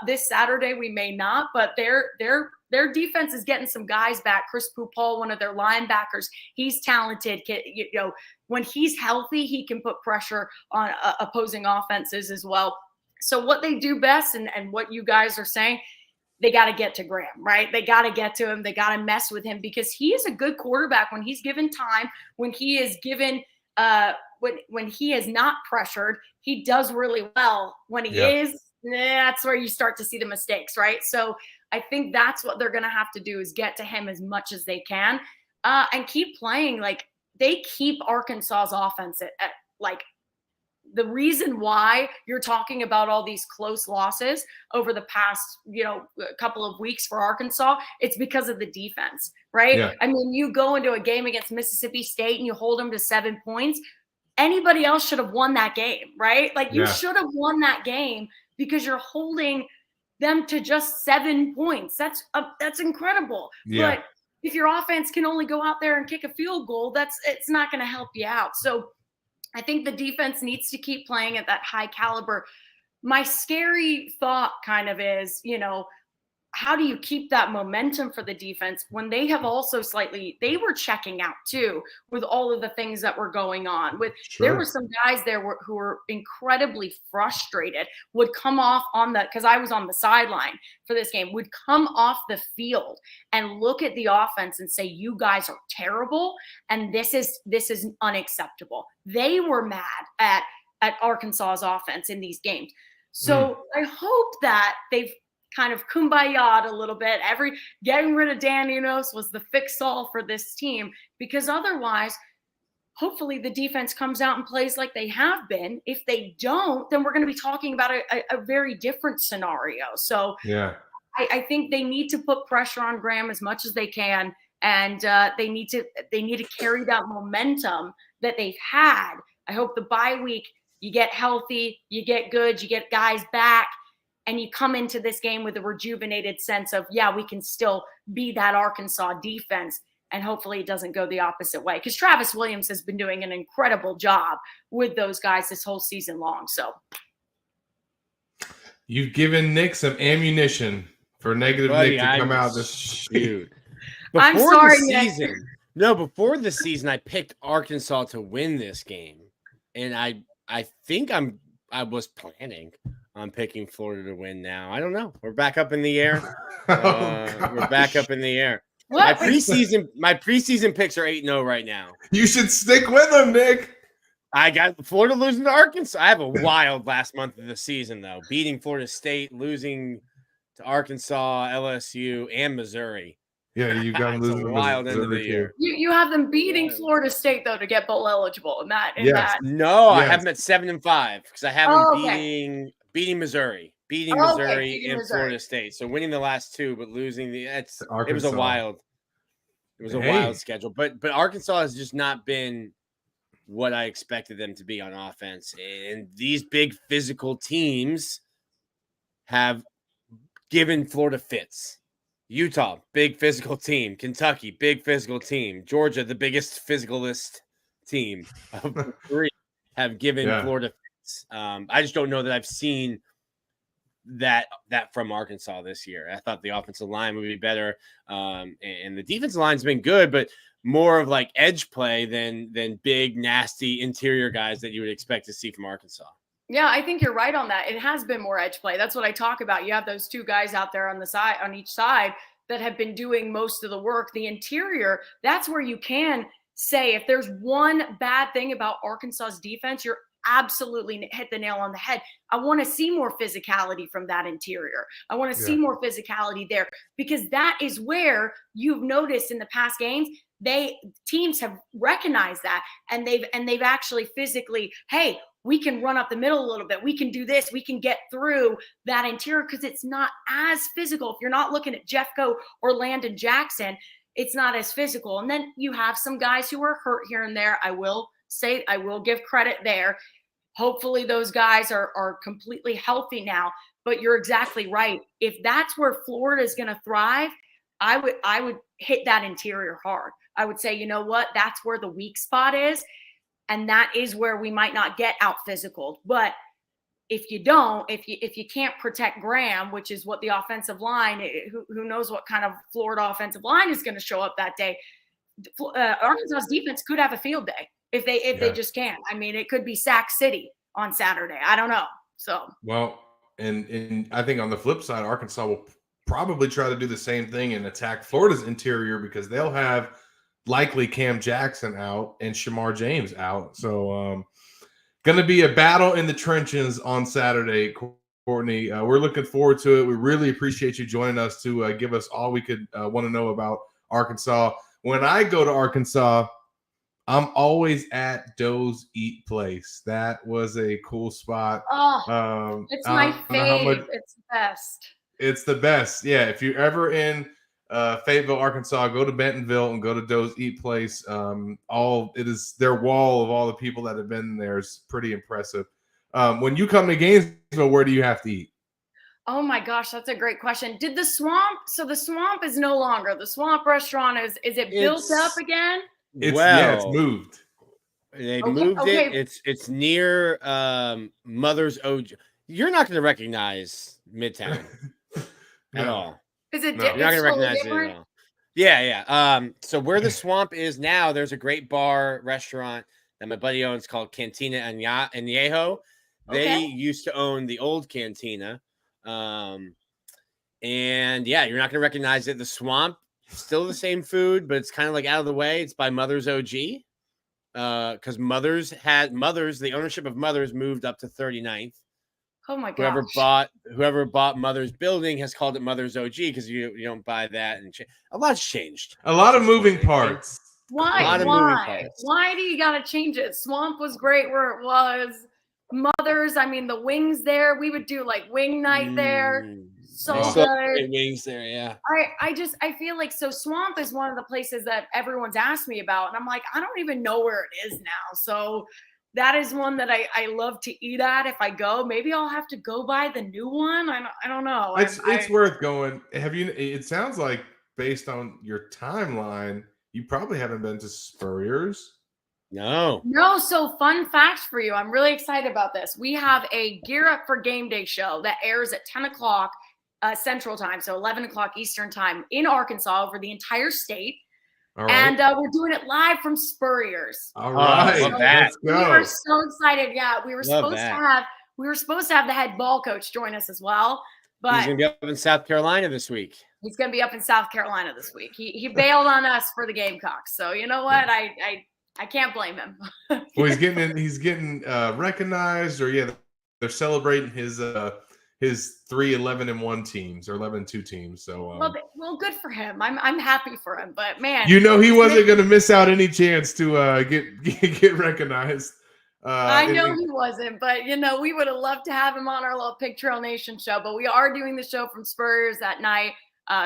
this Saturday. We may not, but their defense is getting some guys back. Chris Pupal, one of their linebackers, he's talented. When he's healthy, he can put pressure on opposing offenses as well. So what they do best, and what you guys are saying, they got to get to Graham, right? They got to get to him. They got to mess with him because he is a good quarterback when he's given time, when he is given when he is not pressured, he does really well. When he is, that's where you start to see the mistakes, right? So I think that's what they're going to have to do, is get to him as much as they can and keep playing. Like, they keep Arkansas's offense at like the reason why you're talking about all these close losses over the past, couple of weeks for Arkansas, it's because of the defense, right? Yeah. I mean, you go into a game against Mississippi State and you hold them to 7 points. Anybody else should have won that game, right? Like you should have won that game because you're holding them to just 7 points. That's incredible. Yeah. But if your offense can only go out there and kick a field goal, it's not going to help you out. So I think the defense needs to keep playing at that high caliber. My scary thought kind of is, how do you keep that momentum for the defense when they have also they were checking out too with all of the things that were going on There were some guys there who were incredibly frustrated, would come off because I was on the sideline for this game, would come off the field and look at the offense and say, you guys are terrible. And this is unacceptable. They were mad at Arkansas's offense in these games. So I hope that they've kind of kumbaya'd a little bit. Getting rid of Dan Enos was the fix-all for this team, because otherwise, hopefully the defense comes out and plays like they have been. If they don't, then we're going to be talking about a very different scenario. So yeah, I think they need to put pressure on Graham as much as they can, and they need to carry that momentum that they've had. I hope the bye week, you get healthy, you get good, you get guys back, and you come into this game with a rejuvenated sense of, we can still be that Arkansas defense, and hopefully it doesn't go the opposite way. Because Travis Williams has been doing an incredible job with those guys this whole season long. So you've given Nick some ammunition for negative Nick to come out this dude. I'm sorry, Before the season, I picked Arkansas to win this game, and I think I was planning on picking Florida to win now. I don't know. We're back up in the air. We're back up in the air. What? My preseason picks are 8-0 right now. You should stick with them, Nick. I got Florida losing to Arkansas. I have a wild last month of the season, though. Beating Florida State, losing to Arkansas, LSU, and Missouri. Yeah, you got them losing a wild end of the year. You have them beating Florida State, though, to get bowl eligible. No, I have them at 7-5 because I have them beating Missouri, and Florida State. So winning the last two, but losing it was a wild schedule. But Arkansas has just not been what I expected them to be on offense. And these big physical teams have given Florida fits. Utah, big physical team. Kentucky, big physical team. Georgia, the biggest physicalist team of three, have given Florida fits. I just don't know that I've seen that from Arkansas this year. I thought the offensive line would be better, and the defensive line's been good, but more of like edge play than big, nasty interior guys that you would expect to see from Arkansas. Yeah, I think you're right on that. It has been more edge play. That's what I talk about. You have those two guys out there on the side, on each side, that have been doing most of the work. The interior, that's where you can say, if there's one bad thing about Arkansas's defense, you're absolutely hit the nail on the head. I want to see more physicality from that interior. I want to see more physicality there, because that is where you've noticed in the past games, teams have recognized that, and they've actually physically, hey, we can run up the middle a little bit. We can do this. We can get through that interior because it's not as physical. If you're not looking at Jeffco or Landon Jackson, it's not as physical. And then you have some guys who are hurt here and there. I will give credit there. Hopefully those guys are completely healthy now. But you're exactly right. If that's where Florida is going to thrive, I would hit that interior hard. I would say, you know what? That's where the weak spot is. And that is where we might not get out physical. But if you don't, if you can't protect Graham, which is what the offensive line, who knows what kind of Florida offensive line is going to show up that day. Arkansas's defense could have a field day if they just can. I mean, it could be Sac City on Saturday. I don't know. So and I think on the flip side, Arkansas will probably try to do the same thing and attack Florida's interior, because they'll have likely Cam Jackson out and Shamar James out. So going to be a battle in the trenches on Saturday, Courtney. We're looking forward to it. We really appreciate you joining us to give us all we could want to know about Arkansas. When I go to Arkansas, I'm always at Doe's Eat Place. That was a cool spot. It's I my don't know how much. fave. It's the best. It's the best. Yeah, if you're ever in Fayetteville, Arkansas, go to Bentonville and go to Doe's Eat Place. It is their wall of all the people that have been there is pretty impressive. When you come to Gainesville, where do you have to eat? Oh my gosh, that's a great question. Did the swamp? So the swamp is no longer the swamp restaurant. Is it built up again? It's moved. They moved it. It's near Mother's OG. You're not going to recognize Midtown at all. Is it? No. You're not going to recognize it at all. Yeah. So where the swamp is now, there's a great bar restaurant that my buddy owns called Cantina Añejo. They used to own the old Cantina. And yeah, you're not going to recognize it. The swamp, still the same food, but it's kind of like out of the way. It's by Mother's OG. Because the ownership of Mother's moved up to 39th. Oh my gosh. Whoever bought Mother's building has called it Mother's OG because you don't buy that, and a lot's changed. A lot of moving parts. Why do you gotta change it? Swamp was great where it was. Mother's, I mean, the wings there, we would do like wing night there. So good. Wings there, yeah. I feel like Swamp is one of the places that everyone's asked me about, and I'm like, I don't even know where it is now. So that is one that I love to eat at if I go. Maybe I'll have to go by the new one. I don't know. It's worth going. It sounds like based on your timeline, you probably haven't been to Spurrier's. No. So fun facts for you. I'm really excited about this. We have a Gear Up for Game Day show that airs at 10 o'clock Central Time, so 11 o'clock Eastern Time in Arkansas over the entire state. All right. And we're doing it live from Spurrier's. All right. Love that. We were so excited. Yeah, we were supposed to have the head ball coach join us as well. But he's going to be up in South Carolina this week. He's going to be up in South Carolina this week. He bailed on us for the Gamecocks. So you know what? I can't blame him. Well, he's getting recognized, or they're celebrating his 3 11-1 teams or 11-2 teams. So well, good for him. I'm happy for him. But man, he wasn't going to miss out any chance to get recognized. I know he wasn't, but we would have loved to have him on our little Pig Trail Nation show. But we are doing the show from Spurrier's that night.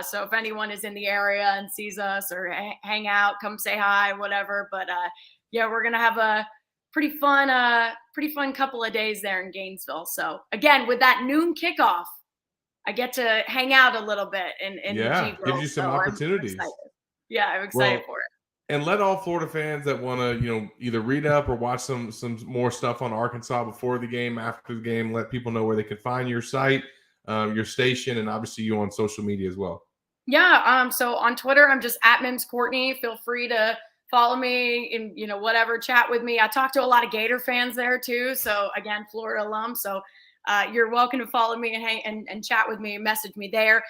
So if anyone is in the area and sees us or hang out, come say hi, whatever. But we're gonna have a pretty fun couple of days there in Gainesville. So again, with that noon kickoff, I get to hang out a little bit in the G gives you some opportunities. I'm excited for it. And let all Florida fans that want to, either read up or watch some more stuff on Arkansas before the game, after the game, let people know where they can find your site, your station, and obviously you on social media as well. Yeah. So on Twitter, I'm just at Mims Courtney. Feel free to follow me and, whatever, chat with me. I talk to a lot of Gator fans there too. So again, Florida alum. So you're welcome to follow me and chat with me and message me there.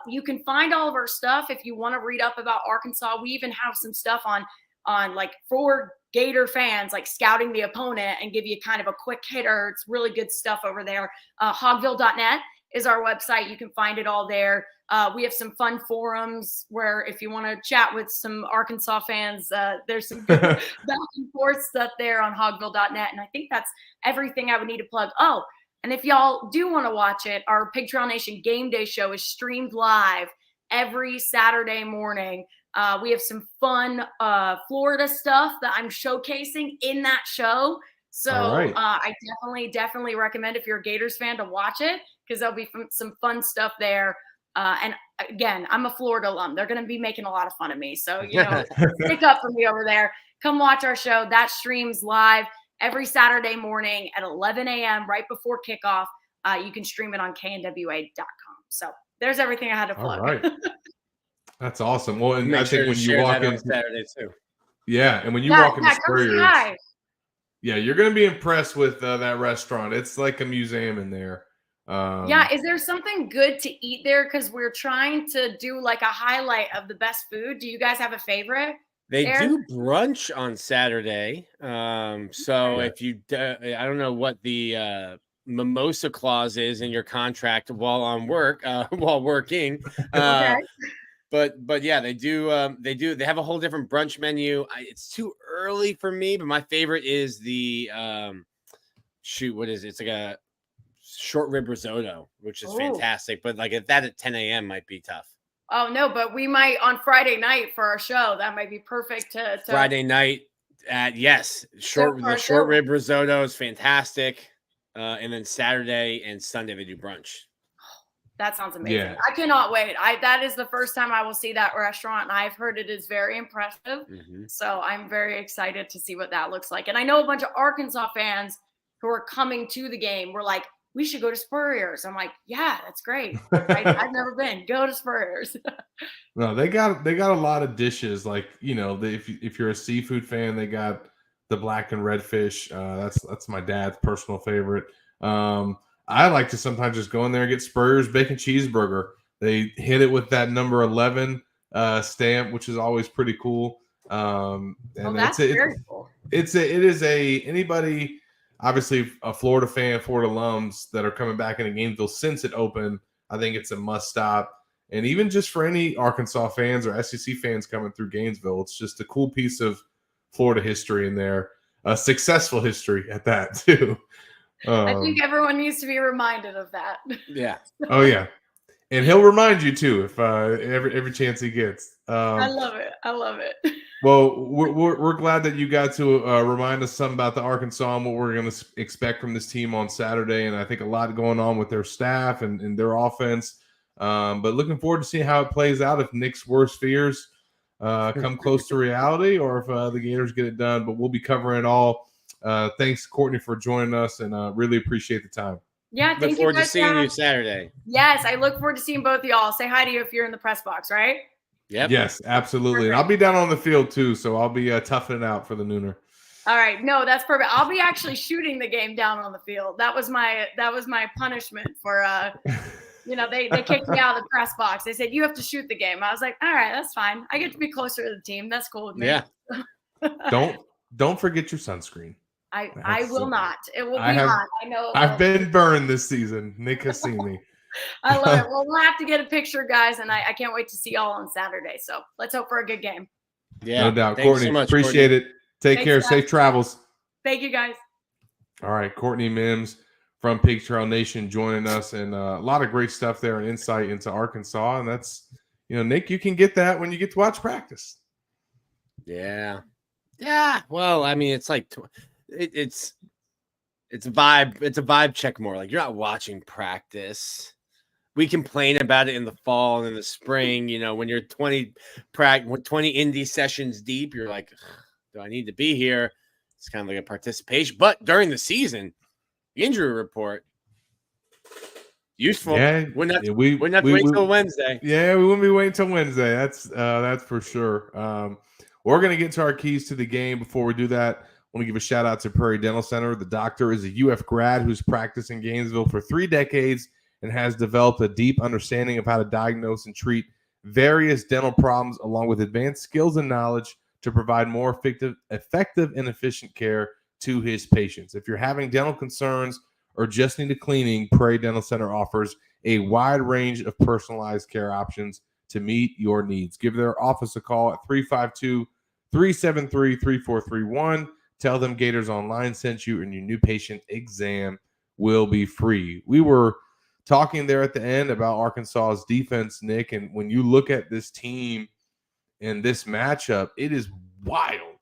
You can find all of our stuff if you want to read up about Arkansas. We even have some stuff on like for Gator fans, like scouting the opponent and give you kind of a quick hitter. It's really good stuff over there. Hogville.net is our website. You can find it all there. We have some fun forums where if you want to chat with some Arkansas fans, there's some good back and forth stuff there on hogville.net. And I think that's everything I would need to plug. Oh, and if y'all do want to watch it, our Pig Trail Nation Game Day show is streamed live every Saturday morning. We have some fun Florida stuff that I'm showcasing in that show. So I definitely recommend if you're a Gators fan to watch it because there'll be some fun stuff there. And again, I'm a Florida alum. They're going to be making a lot of fun of me. So, stick up for me over there. Come watch our show. That streams live every Saturday morning at 11 a.m. right before kickoff. You can stream it on knwa.com. So there's everything I had to plug. All right. That's awesome. Well, and I think when you walk in Saturday too. Yeah. And when you walk into Spurrier's, you're going to be impressed with that restaurant. It's like a museum in there. Is there something good to eat there? Because we're trying to do like a highlight of the best food. Do you guys have a favorite? They do brunch on Saturday. If you, I don't know what the mimosa clause is in your contract while on work, while working. But yeah, they do. They have a whole different brunch menu. It's too early for me, but my favorite is the what is it? It's like a short rib risotto, which is fantastic. But like if that at 10 a.m. might be tough. Oh no, but we might on Friday night for our show. That might be perfect to Friday night at the short rib risotto is fantastic. And then Saturday and Sunday they do brunch. That sounds amazing. Yeah. I cannot wait. That is the first time I will see that restaurant, and I've heard it is very impressive. Mm-hmm. So I'm very excited to see what that looks like. And I know a bunch of Arkansas fans who are coming to the game were like, we should go to Spurrier's. I'm like, yeah, that's great. I've never been. Go to Spurrier's. No, they got a lot of dishes. Like, if you're a seafood fan, they got the black and red fish. That's my dad's personal favorite. I like to sometimes just go in there and get Spurrier's bacon cheeseburger. They hit it with that number 11 stamp, which is always pretty cool. And that's very cool. Anybody, obviously a Florida fan, Florida alums that are coming back into Gainesville since it opened, I think it's a must stop. And even just for any Arkansas fans or SEC fans coming through Gainesville, it's just a cool piece of Florida history in there, successful history at that too. I think everyone needs to be reminded of that. Yeah. Oh yeah, and he'll remind you too if every chance he gets. I love it. Well, we're glad that you got to remind us something about the Arkansas and what we're going to expect from this team on Saturday, and I think a lot going on with their staff and their offense. But looking forward to seeing how it plays out if Nick's worst fears come close to reality, or if the Gators get it done. But we'll be covering it all. Thanks, Courtney, for joining us, and really appreciate the time. Yeah, thank you. Look forward to seeing you Saturday. Yes, I look forward to seeing both of y'all. Say hi to you if you're in the press box, right? Yep. Yes, absolutely. And I'll be down on the field too, so I'll be toughing it out for the Nooner. All right, no, that's perfect. I'll be actually shooting the game down on the field. That was my punishment for they kicked me out of the press box. They said you have to shoot the game. I was like, all right, that's fine. I get to be closer to the team. That's cool with me. Yeah. Don't forget your sunscreen. I will not. It will be hot. I know. I've been burned this season. Nick has seen me. I love it. Well, we'll have to get a picture, guys, and I can't wait to see y'all on Saturday. So let's hope for a good game. Yeah, no doubt. Thanks Courtney, so much, appreciate it. Take care. Guys. Safe travels. Thank you, guys. All right, Courtney Mims from Pig Trail Nation joining us, and a lot of great stuff there and insight into Arkansas. And that's, Nick, you can get that when you get to watch practice. Yeah. Yeah. Well, I mean, it's like it's a vibe. It's a vibe check more. Like, you're not watching practice. We complain about it in the fall and in the spring. When you're 20 indie sessions deep, you're like, do I need to be here? It's kind of like a participation. But during the season, the injury report, useful. Yeah, wouldn't have to wait till Wednesday. Yeah, we wouldn't be waiting till Wednesday. That's for sure. We're going to get to our keys to the game. Before we do that, I want to give a shout out to Prairie Dental Center. The doctor is a UF grad who's practiced in Gainesville for 3 decades and has developed a deep understanding of how to diagnose and treat various dental problems, along with advanced skills and knowledge to provide more effective and efficient care to his patients. If you're having dental concerns or just need a cleaning, Prairie Dental Center offers a wide range of personalized care options to meet your needs. Give their office a call at 352-373-3431. Tell them Gators Online sent you, and your new patient exam will be free. We were talking there at the end about Arkansas's defense, Nick, and when you look at this team and this matchup, it is wild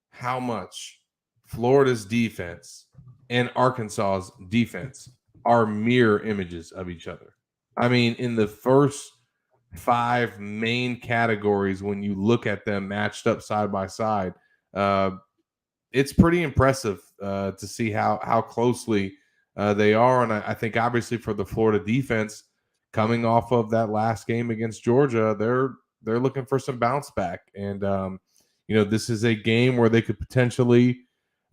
how much Florida's defense and Arkansas's defense are mirror images of each other. I mean, in the first 5 main categories, when you look at them matched up side by side, it's pretty impressive to see how closely they are. And I think obviously for the Florida defense, coming off of that last game against Georgia, they're looking for some bounce back. And, this is a game where they could potentially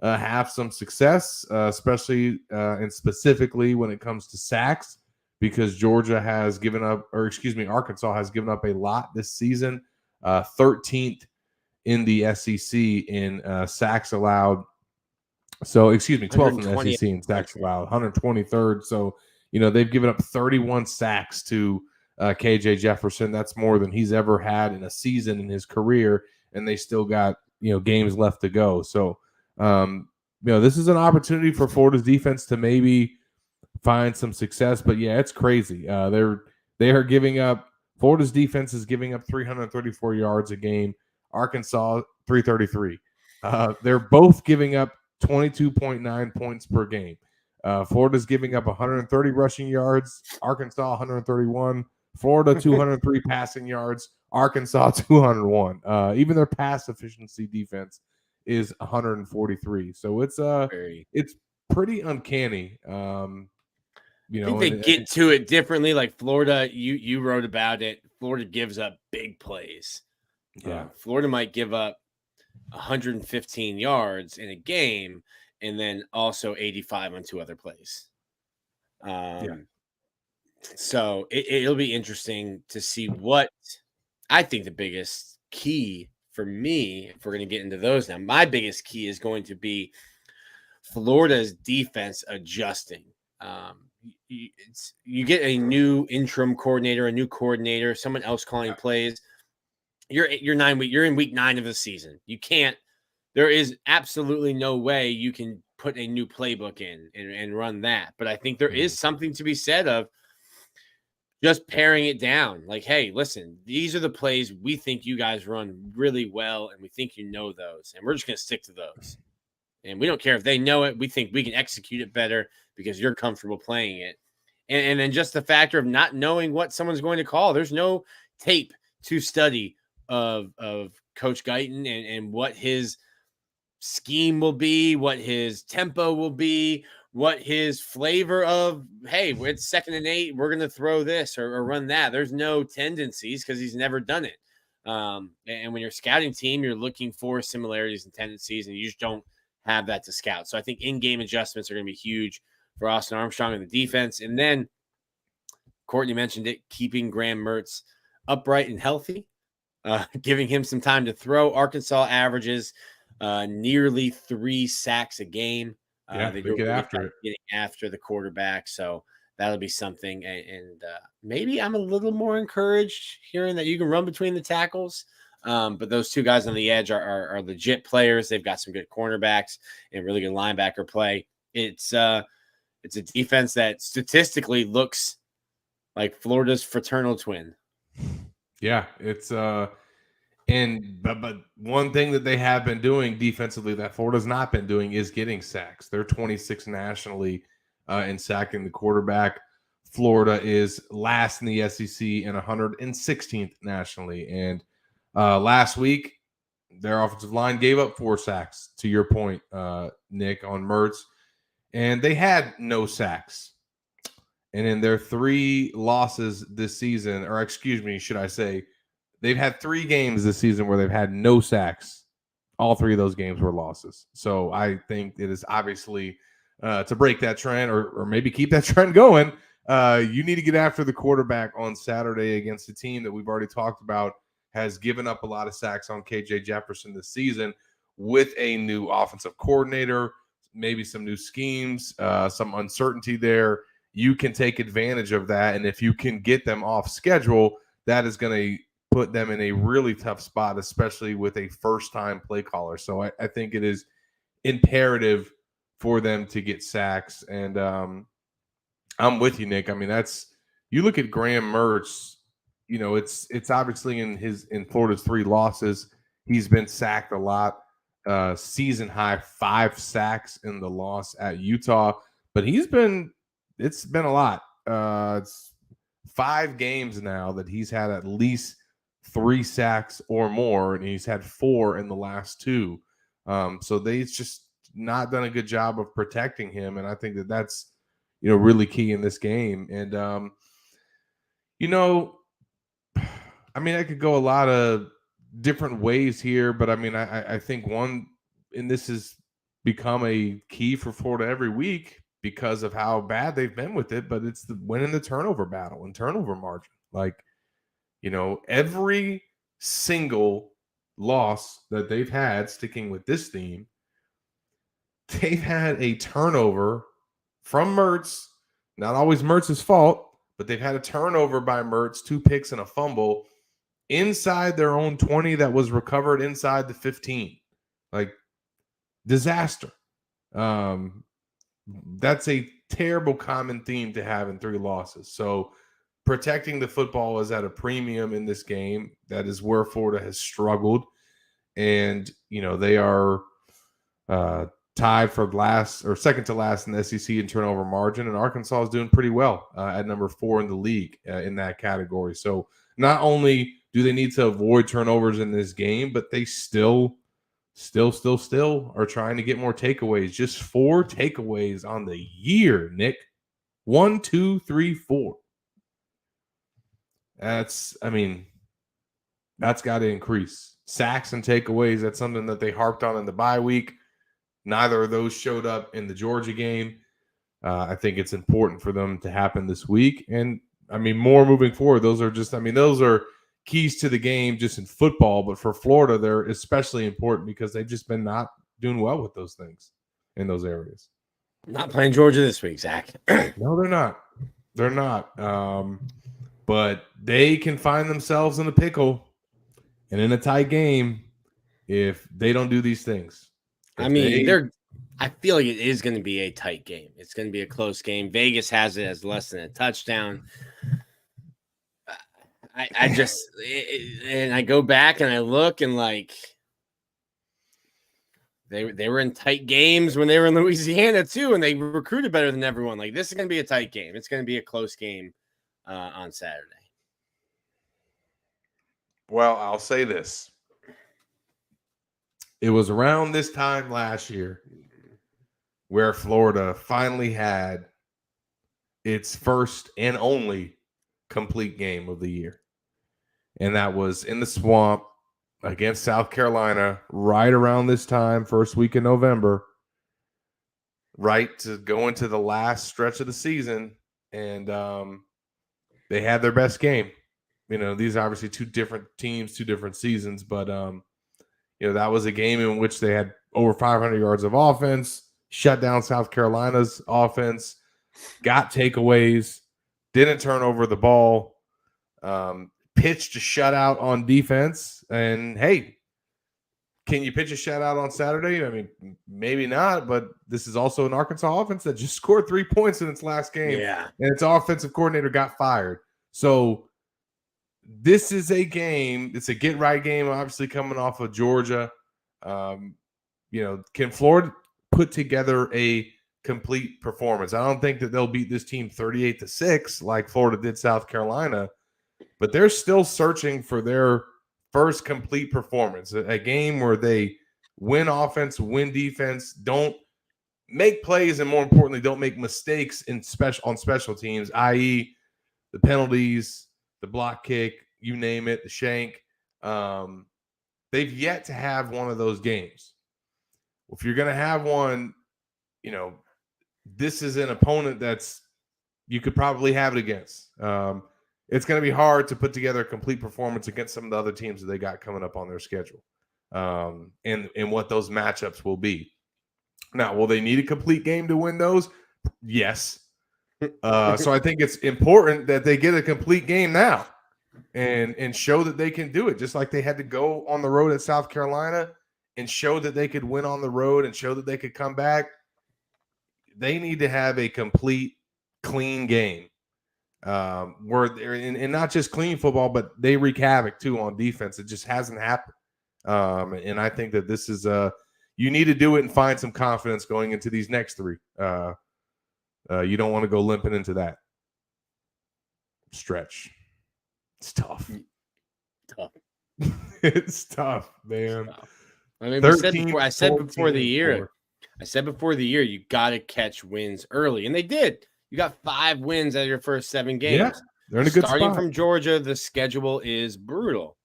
have some success, especially and specifically when it comes to sacks, because Arkansas has given up a lot this season, 13th in the SEC in sacks allowed. So, 12th in the SEC in sacks allowed, 123rd. So, they've given up 31 sacks to KJ Jefferson. That's more than he's ever had in a season in his career. And they still got, games left to go. So, this is an opportunity for Florida's defense to maybe find some success. But yeah, it's crazy. They are giving up. Florida's defense is giving up 334 yards a game. Arkansas 333. They're both giving up 22.9 points per game. Florida's giving up 130 rushing yards. Arkansas 131. Florida 203 passing yards. Arkansas 201. Even their pass efficiency defense is 143. So it's pretty uncanny. I think they get to it differently. Like Florida, you wrote about it. Florida gives up big plays. Yeah, Florida might give up 115 yards in a game, and then also 85 on 2 other plays. So it'll be interesting to see what I think the biggest key for me, if we're going to get into those now, my biggest key is going to be Florida's defense adjusting. You get a new interim coordinator, a new coordinator, someone else calling plays. You're in week 9 of the season. There is absolutely no way you can put a new playbook in and run that. But I think there is something to be said of just paring it down. Like, hey, listen, these are the plays we think you guys run really well, and we think you know those, and we're just going to stick to those. And we don't care if they know it. We think we can execute it better because you're comfortable playing it. And then just the factor of not knowing what someone's going to call. There's no tape to study of Coach Guyton and what his scheme will be, what his tempo will be, what his flavor of, hey, it's 2nd and 8, we're going to throw this or run that. There's no tendencies because he's never done it. And when you're a scouting team, you're looking for similarities and tendencies, and you just don't have that to scout. So I think in-game adjustments are going to be huge for Austin Armstrong and the defense. And then Courtney mentioned it, keeping Graham Mertz upright and healthy, giving him some time to throw. Arkansas averages nearly 3 sacks a game. They get after it. Getting after the quarterback. So that'll be something. And maybe I'm a little more encouraged hearing that you can run between the tackles. But those 2 guys on the edge are legit players. They've got some good cornerbacks and really good linebacker play. It's a defense that statistically looks like Florida's fraternal twin. Yeah, it's but one thing that they have been doing defensively that Florida's not been doing is getting sacks. They're 26th nationally in sacking the quarterback. Florida is last in the SEC and 116th nationally. And last week, their offensive line gave up 4 sacks, to your point, Nick, on Mertz. And they had no sacks. And in their 3 losses this season, or excuse me, should I say, they've had 3 games this season where they've had no sacks. All 3 of those games were losses. So I think it is obviously to break that trend or maybe keep that trend going, you need to get after the quarterback on Saturday against a team that we've already talked about has given up a lot of sacks on KJ Jefferson this season with a new offensive coordinator, maybe some new schemes, some uncertainty there. You can take advantage of that. And if you can get them off schedule, that is going to put them in a really tough spot, especially with a first-time play caller. So I think it is imperative for them to get sacks. And I'm with you, Nick. I mean, you look at Graham Mertz, it's obviously in Florida's 3 losses, he's been sacked a lot. Season high 5 sacks in the loss at Utah, but it's been a lot. It's 5 games now that he's had at least 3 sacks or more, and he's had 4 in the last 2. So they've just not done a good job of protecting him, and I think that's really key in this game. And I mean, I could go a lot of different ways here, but I mean, I think one, and this has become a key for Florida every week because of how bad they've been with it, but it's the winning the turnover battle and turnover margin. Like, every single loss that they've had, sticking with this theme, they've had a turnover from Mertz. Not always Mertz's fault, but they've had a turnover by Mertz, 2 picks and a fumble inside their own 20 that was recovered inside the 15. Like, disaster. That's a terrible common theme to have in 3 losses. So protecting the football is at a premium in this game. That is where Florida has struggled. And, they are tied for last or second to last in the SEC in turnover margin. And Arkansas is doing pretty well at number 4 in the league in that category. So not only do they need to avoid turnovers in this game, but they still are trying to get more takeaways. Just 4 takeaways on the year, Nick. 1, 2, 3, 4. That's got to increase. Sacks and takeaways, that's something that they harped on in the bye week. Neither of those showed up in the Georgia game. I think it's important for them to happen this week. And, more moving forward. Those are keys to the game just in football. But for Florida, they're especially important because they've just been not doing well with those things in those areas. Not playing Georgia this week, Zach. No, they're not. They're not. But they can find themselves in a pickle and in a tight game if they don't do these things. I feel like it is going to be a tight game. It's going to be a close game. Vegas has it as less than a touchdown. And I go back and I look and they were in tight games when they were in Louisiana too, and they recruited better than everyone. Like, this is going to be a tight game. It's going to be a close game on Saturday. Well, I'll say this. It was around this time last year where Florida finally had its first and only complete game of the year. And that was in the Swamp against South Carolina right around this time, first week in November, right to go into the last stretch of the season. And they had their best game. These are obviously 2 different teams, 2 different seasons, but that was a game in which they had over 500 yards of offense, shut down South Carolina's offense, got takeaways, didn't turn over the ball, pitched a shutout on defense. And, hey, can you pitch a shutout on Saturday? Maybe not, but this is also an Arkansas offense that just scored 3 points in its last game. Yeah. And its offensive coordinator got fired. So this is a game. It's a get-right game, obviously, coming off of Georgia. Can Florida put together a complete performance? I don't think that they'll beat this team 38-6 like Florida did South Carolina, but they're still searching for their first complete performance, a game where they win offense, win defense, don't make plays, and more importantly, don't make mistakes on special teams, i.e. the penalties, the block kick, you name it, the shank. They've yet to have one of those games. If you're going to have one, this is an opponent that's you could probably have it against. It's going to be hard to put together a complete performance against some of the other teams that they got coming up on their schedule, and what those matchups will be. Now, will they need a complete game to win those? Yes. So I think it's important that they get a complete game now and show that they can do it, just like they had to go on the road at South Carolina and show that they could win on the road and show that they could come back. They need to have a complete, clean game where they're and not just clean football, but they wreak havoc too on defense. It just hasn't happened. And I think that this is you need to do it and find some confidence going into these next 3. You don't want to go limping into that stretch. It's tough. It's tough, man. It's tough. I said before the year, you got to catch wins early, and they did. You got 5 wins out of your first 7 games. Yeah, they're in a good Starting spot. from Georgia, the schedule is brutal,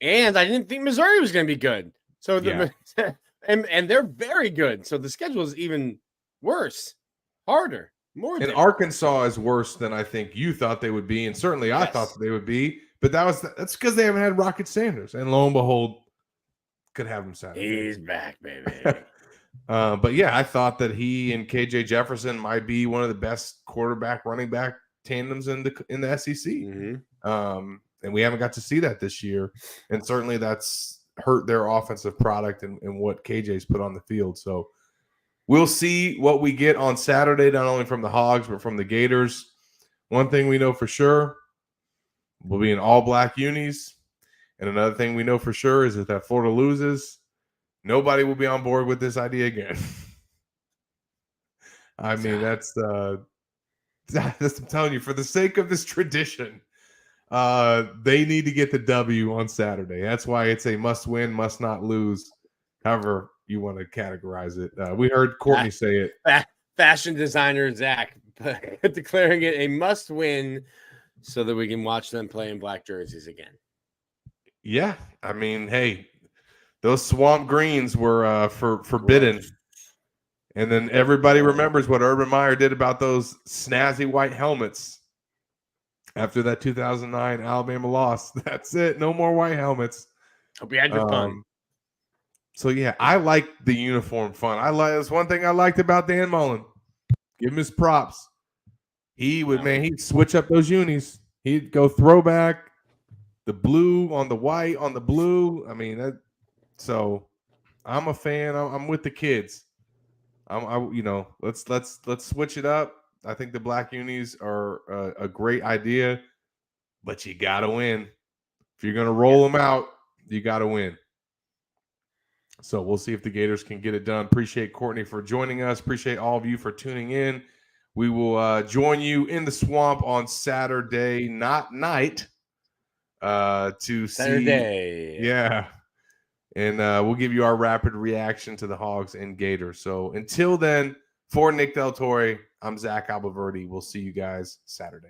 and I didn't think Missouri was going to be good. So and they're very good. So the schedule is even worse, harder, more. And Arkansas is worse than I think you thought they would be, and certainly I thought that they would be. But that's because they haven't had Rocket Sanders, and lo and behold, could have him Saturday. He's back, baby. But yeah, I thought that he and KJ Jefferson might be one of the best quarterback running back tandems in the SEC. Mm-hmm. And we haven't got to see that this year. And certainly that's hurt their offensive product and what KJ's put on the field. So we'll see what we get on Saturday, not only from the Hogs, but from the Gators. One thing we know for sure, we'll be in all black unis. And another thing we know for sure is that Florida loses, nobody will be on board with this idea again. I mean, that's I'm telling you, for the sake of this tradition, they need to get the W on Saturday. That's why it's a must win, must not lose, however you want to categorize it. We heard Courtney say it. Fashion designer Zach declaring it a must win so that we can watch them play in black jerseys again. Yeah, I mean, hey, those swamp greens were forbidden. And then everybody remembers what Urban Meyer did about those snazzy white helmets after that 2009 Alabama loss. That's it. No more white helmets. Hope you had your fun. So, yeah, I like the uniform fun. That's one thing I liked about Dan Mullen. Give him his props. He'd switch up those unis. He'd go throwback, the blue on the white on the blue. I mean, so I'm a fan. I'm with the kids. Let's switch it up. I think the black unis are a great idea, but you got to win. If you're going to roll them out, you got to win. So we'll see if the Gators can get it done. Appreciate Courtney for joining us. Appreciate all of you for tuning in. We will join you in the swamp on Saturday, not night, to Saturday. See. Yeah. And we'll give you our rapid reaction to the Hogs and Gators. So until then, for Nick Del Torre, I'm Zach Albaverdi. We'll see you guys Saturday.